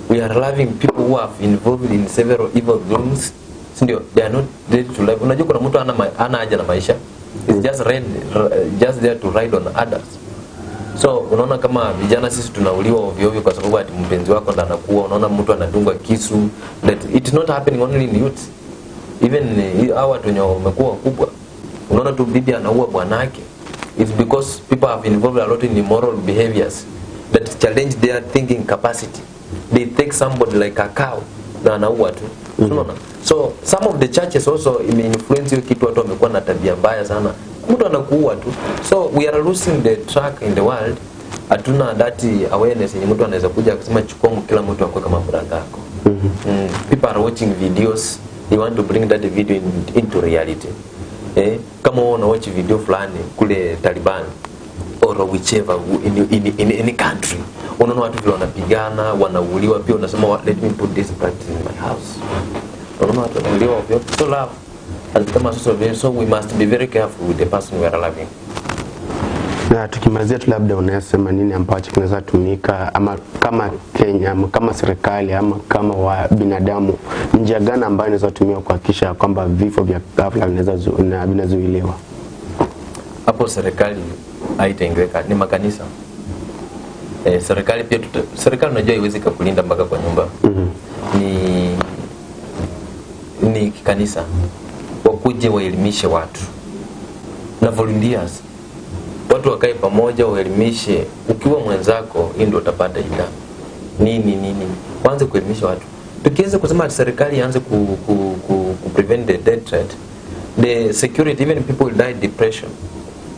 we are loving people who are involved in several evil doings, sindio. They are not ready to live. Unajua kuna mtu ana haja na maisha, it's just there to ride on others. So unaona kama vijana sisi tunauliwa ovyo ovyo kwa sababu ati mpenzi wako ndo anakuwa, unaona mtu anadungwa kisu. That it's not happening only in youth, even hawa watu wenye wamekuwa kubwa, unaona tu bibi anaua bwanake. It's because people have involved a lot in immoral behaviors that challenge their thinking capacity. They take somebody like a cow na anaua tu. Unaona? So some of the churches also influence hiyo kitu, watu wamekuwa na tabia mbaya sana. Mtu anakuua tu. So we are losing the track in the world. Hatuna that awareness yenye mtu anaweza kuja kusema chukua kila mtu akwe kama brother yako. People are watching videos, they want to bring that video into reality. Kama una watch video fulani kule Taliban or whichever in any country, unaona watu vile wanapigana, wanauliwa, pia unasema let me put this practice in my house. Unaona watu wanauliwa ovyo. So love has become a source of evil, so we must be very careful with the person we are loving. Na tukimalizia tu, labda unasema nini ambacho kinaweza tumika ama kama Kenya ama kama serikali ama kama wa binadamu, njia gani ambayo inaweza tumia kuhakikisha kwamba vifo vya ghafla vinazuiliwa? Hapo serikali haitaingia, ni makanisa. Serikali pia serikali unajua haiwezi kukulinda mpaka kwa nyumba. Ni kanisa wakuje waelimishe watu na volunteers, watu wakae pamoja waelimishe. Ukiwa mwenzako hii ndio utapata ida nini kwanza kuelimisha watu. Tukianza kusema serikali ianze ku prevent the death rate, the security, even people will die depression.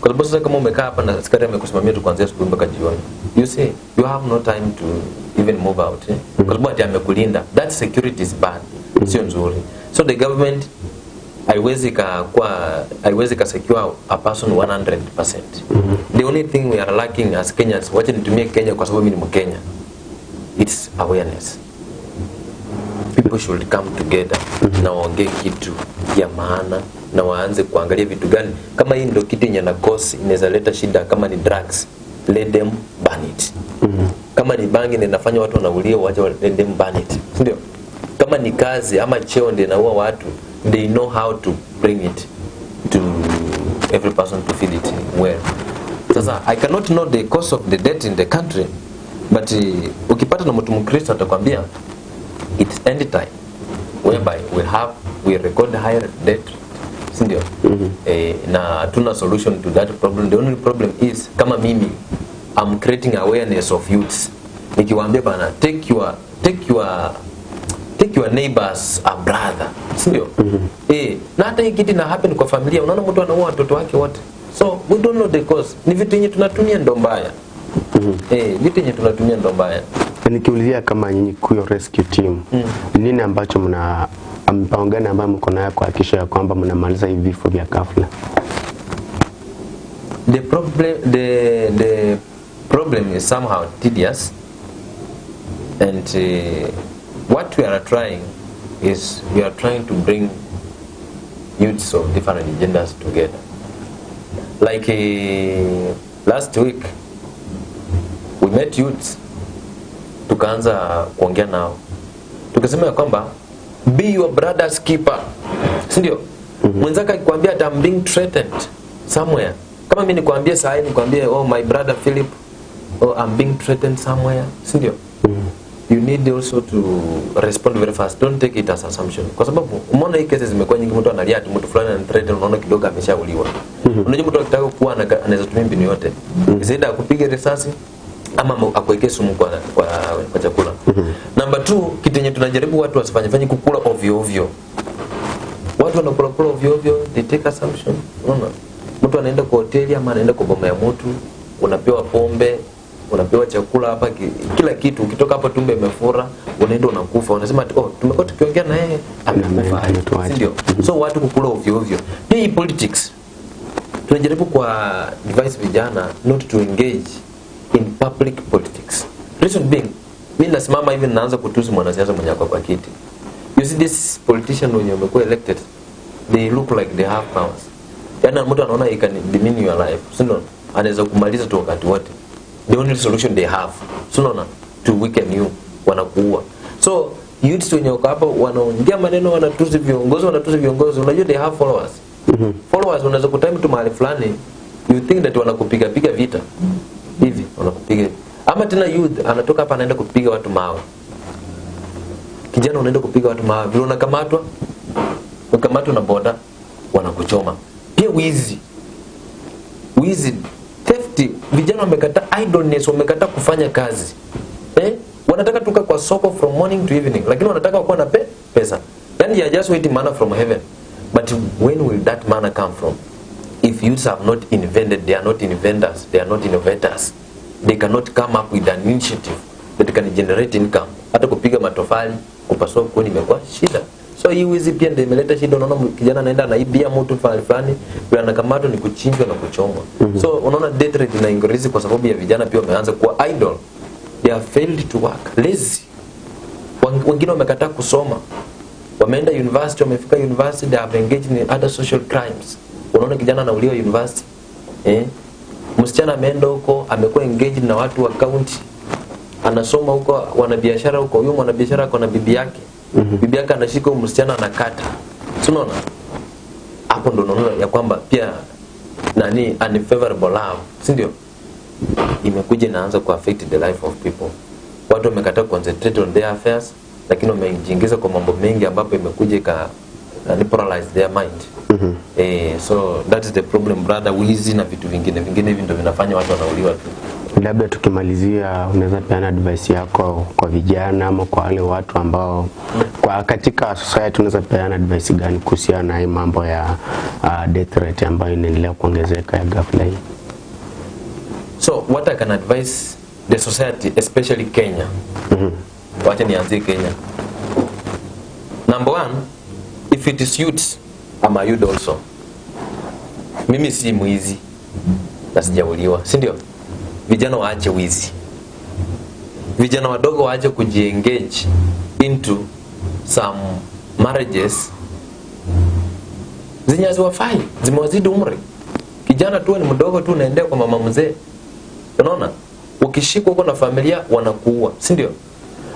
Kwa sababu sasa kama umekaa hapa na askari amekusimamia tu kuanzia asubuhi mpaka jioni, you see you have no time to even move out. Kwa sababu ati amekulinda, that security is bad, sio nzuri. So the government haiwezi ka secure a person 100%. The only thing we are lacking as Kenyans, wacha nitumie Kenya kwa sababu mimi ni Mkenya, it's awareness. People should come together na waongee kitu ya maana na waanze kuangalia vitu gani. Kama hii ndio kitu yenye na cause inaweza leta shida, kama ni drugs, let them ban it. Kama ni bangi inafanya watu wanaulia, wacha let them ban it. Ndio. Kama ni kazi ama cheo ndio inaua watu, they know how to bring it to every person to feel it well. Sasa I cannot know the cause of the death in the country, but ukipata na mtu Mkristo atakwambia it's end time whereby we record higher death, sindio? Na hatuna solution to that problem. The only problem is kama mimi I'm creating awareness of youths, nikiwaambia bana take your neighbors a brother, sindio? Na hata hii kitu na happen kwa familia, unaona mtu anaua watoto wake wote, so we don't know the cause. Ni vitu yenye tunatumia ndo mbaya. Vitu yenye tunatumia ndo mbaya. Nikiulizia kama nyinyi kuyo rescue team, nini ambacho mpango gani ambao mko nayo kuhakikisha ya kwamba mnamaliza hivi vifo vya ghafla? The problem is somehow tedious, and what we are trying is we are trying to bring youths of different genders together. Like last week we met youths, tukaanza kuongea nao, tukasema kwamba be your brother's keeper, sindio? Mwenzaka akikwambia that I'm being threatened somewhere, kama mimi nikwambie saa hii nikwambie oh my brother Philip, oh I'm being threatened somewhere, sindio? You need also to respond very fast. Don't take it as assumption. Kwa sababu umeona hii cases zimekuwa nyingi, mtu analia ati mtu fulani anthreaten, unaona kidogo ameshauliwa. Unajua mtu akitaka kuwa anaweza tumia mbinu yote. Zaidi akupige risasi ama akuwekee sumu kwa chakula. Number 2, kitu yenye tunajaribu watu wasifanye kukula ovyo ovyo. Watu wanakula ovyo ovyo, they take assumption. Unaona? Mtu anaenda kwa hoteli ama anaenda kwa boma ya mtu, unapewa pombe, unapewa chakula hapa, kila kitu, ukitoka hapa tumbe imefura, unaenda unakufa. Unasema oh tumekuwa tukiongea na yeye amekufa. Ndio. So watu kukula ovyo ovyo. Hii politics. Tunajaribu kwa device vijana not to engage in public politics. Reason being, mimi nasimama hivi naanza kutusi mwanasiasa mwenye kwa kiti. You see this politician when you are elected, they look like they have powers. Yana mtu anaona he can diminish your life. Sio? Anaweza kumaliza tu wakati wote. The only solution they have, sio to weaken you, wanakuua. So youths wenye wako hapa wanaongea maneno, wanatusi viongozi, unajua they have followers. Followers unaweza kutime tu mahali fulani, you think that wanakupiga vita hivi, wanakupiga. Ama tena youth anatoka hapa anaenda kupiga watu mawe. Kijana unaenda kupiga watu mawe, vile unakamatwa na boda wanakuchoma. Pia wizi, theft, vijana wamekataa idleness, wamekataa kufanya kazi. Wanataka tuka kwa soko from morning to evening, lakini wanataka kuwa na pesa. Yani you are just waiting manna from heaven. But when will that manna come from? If youths have not invented, they are not inventors, they are not innovators. They cannot come up with an initiative that can generate income. Hata kupiga matofali, kupasua kuni imekuwa shida. So hii wizi pia ndio imeleta shida. Unaona kijana anaenda anaibia mtu fulani, bila anakamatwa ni kuchinjwa na kuchomwa. So unaona death rate ina increase kwa sababu ya vijana pia wameanza kuwa idle. They have failed to work, lazy. Wengine wamekataa kusoma. Wameenda university, wamefika university, they have engaged in other social crimes. Unaona kijana anauliwa university. Msichana ameenda huko, amekuwa engaged na watu wa county. Anasoma huko, wanabiashara huko, huyo mwanabiashara ako na bibi yake. Bibi yake anashika msichana anakata. Unaona? Hapo ndo unaona ya kwamba pia unfavorable love, si ndio? Imekuja inaanza ku affect the life of people. Watu wamekataa concentrate on their affairs, lakini wamejiingiza kwa mambo mengi ambapo imekuja paralyze their mind. So that is the problem brother, wizi na vitu vingine hivi ndio vinafanya watu wanauliwa tu. Labda tukimalizia, unaweza peana advice yako kwa vijana ama kwa wale watu ambao kwa katika society tunaweza peana advice gani kuhusiana na hii mambo ya death rate ambayo inaendelea kuongezeka ya ghafla hii? So what I can advise the society, especially Kenya. Wacha nianzie Kenya. Number one, if it is youth, I'm a youth also. Mimi si mwizi na sijauliwa, si ndio? Vijana waache wizi. Vijana wadogo waache kujiengage into some marriages zenye haziwafai, zimewazidi umri. Kijana tu ni mdogo tu unaendea kwa mama mzee. Unaona? Ukishikwa uko na familia wanakuua, si ndio?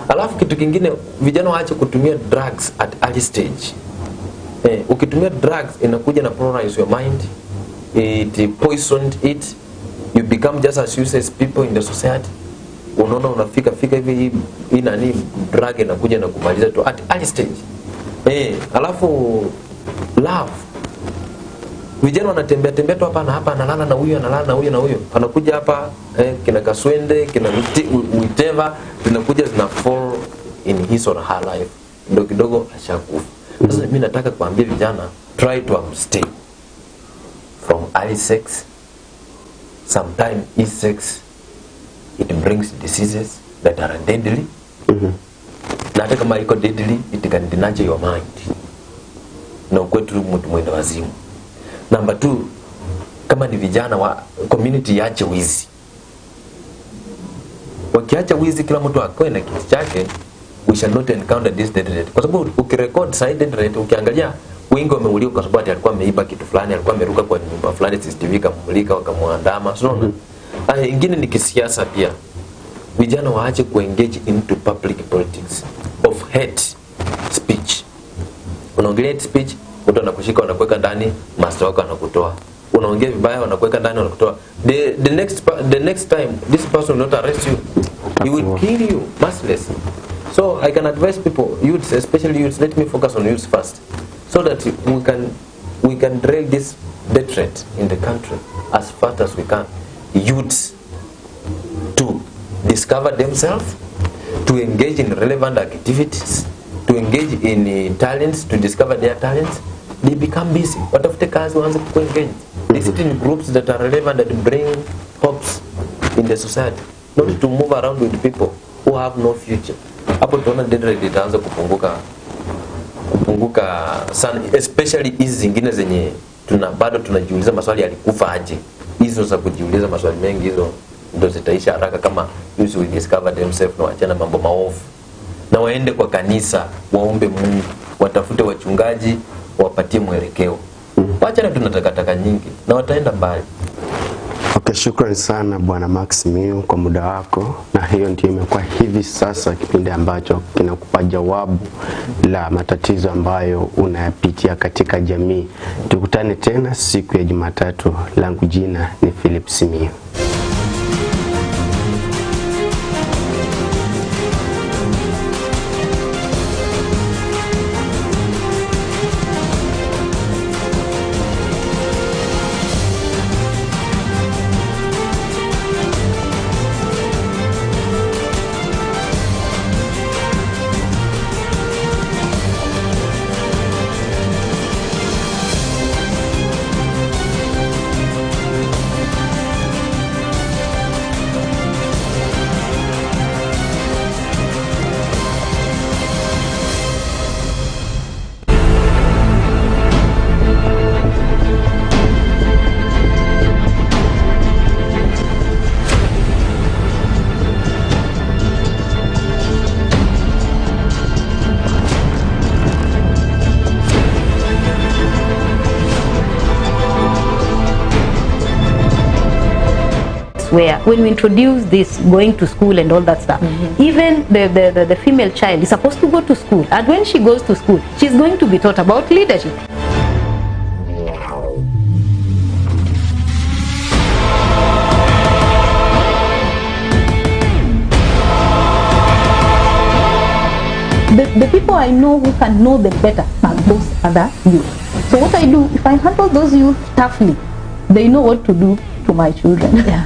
Alafu kitu kingine, vijana waache kutumia drugs at early stage. Ukitumia drugs inakuja na polarize your mind. It poisoned it. You become just as useless people in the society. Unaona unafika hivi hii nani drug inakuja na kumaliza tu at early stage. Alafu love. Vijana wanatembea tu hapa na hapa, analala na huyu, analala na huyu na huyu. Anakuja hapa kina kaswende, kina whatever, zinakuja zina fall in his or her life. Kidogo ashakufa. Sasa mimi nataka kuambia vijana, try to abstain from early sex. Sometimes e-sex, it brings diseases that are deadly. Na hata kama iko deadly, it can damage your mind. Na ukwetu mtu mwenda wazimu. Number 2, kama ni vijana wa community yache wizi. Wakiacha wizi, kila mtu akwe na kitu chake, we shall not encounter this death rate. Kwa sababu ukirecord side death rate, ukiangalia wengi wameuliwa kwa sababu alikuwa ameiba kitu fulani, alikuwa ameruka kwa nyumba fulani, CCTV kamulika wakamwandama. So ingine ni kisiasa pia. Vijana waache kuengage into public politics of hate speech. Unaongelea hate speech, mtu anakushika wanakuweka ndani, master wako anakutoa. Unaongea vibaya wanakuweka ndani wanakutoa. The next time this person will not arrest you, he will kill you mercilessly. So I can advise people, youths, especially youths, let me focus on youths first, so that we can drill this death rate in the country as fast as we can. Youths to discover themselves, to engage in relevant activities, to engage in talents, to discover their talents. They become busy. Watafute kazi waanze kuengage. They sit in groups that are relevant, that bring hopes in the society, not to move around with people who have no future. Hapo tunaona death rate itaanza kupunguka sana, especially hizi zingine zenye bado tunajiuliza maswali alikufa aje. Hizo za kujiuliza maswali mengi, hizo ndio zitaisha haraka kama youth will discover themselves na waachana mambo maovu. Na waende kwa kanisa, waombe Mungu, watafute wachungaji, wapatie mwelekeo. Waachana tunatakataka nyingi na wataenda mbali. Okay, shukrani sana Bwana Maximilian kwa muda wako, na hiyo ndio imekuwa hivi sasa kipindi ambacho kinakupa jawabu la matatizo ambayo unayapitia katika jamii. Tukutane tena siku ya Jumatatu. Langu jina ni Philip Simio. Where when we introduce this going to school and all that stuff, even the female child is supposed to go to school, and when she goes to school, she's going to be taught about leadership. The people I know who can know them better are those other youth. So what I do, if I handle those youth toughly, they know what to do to my children. Yeah.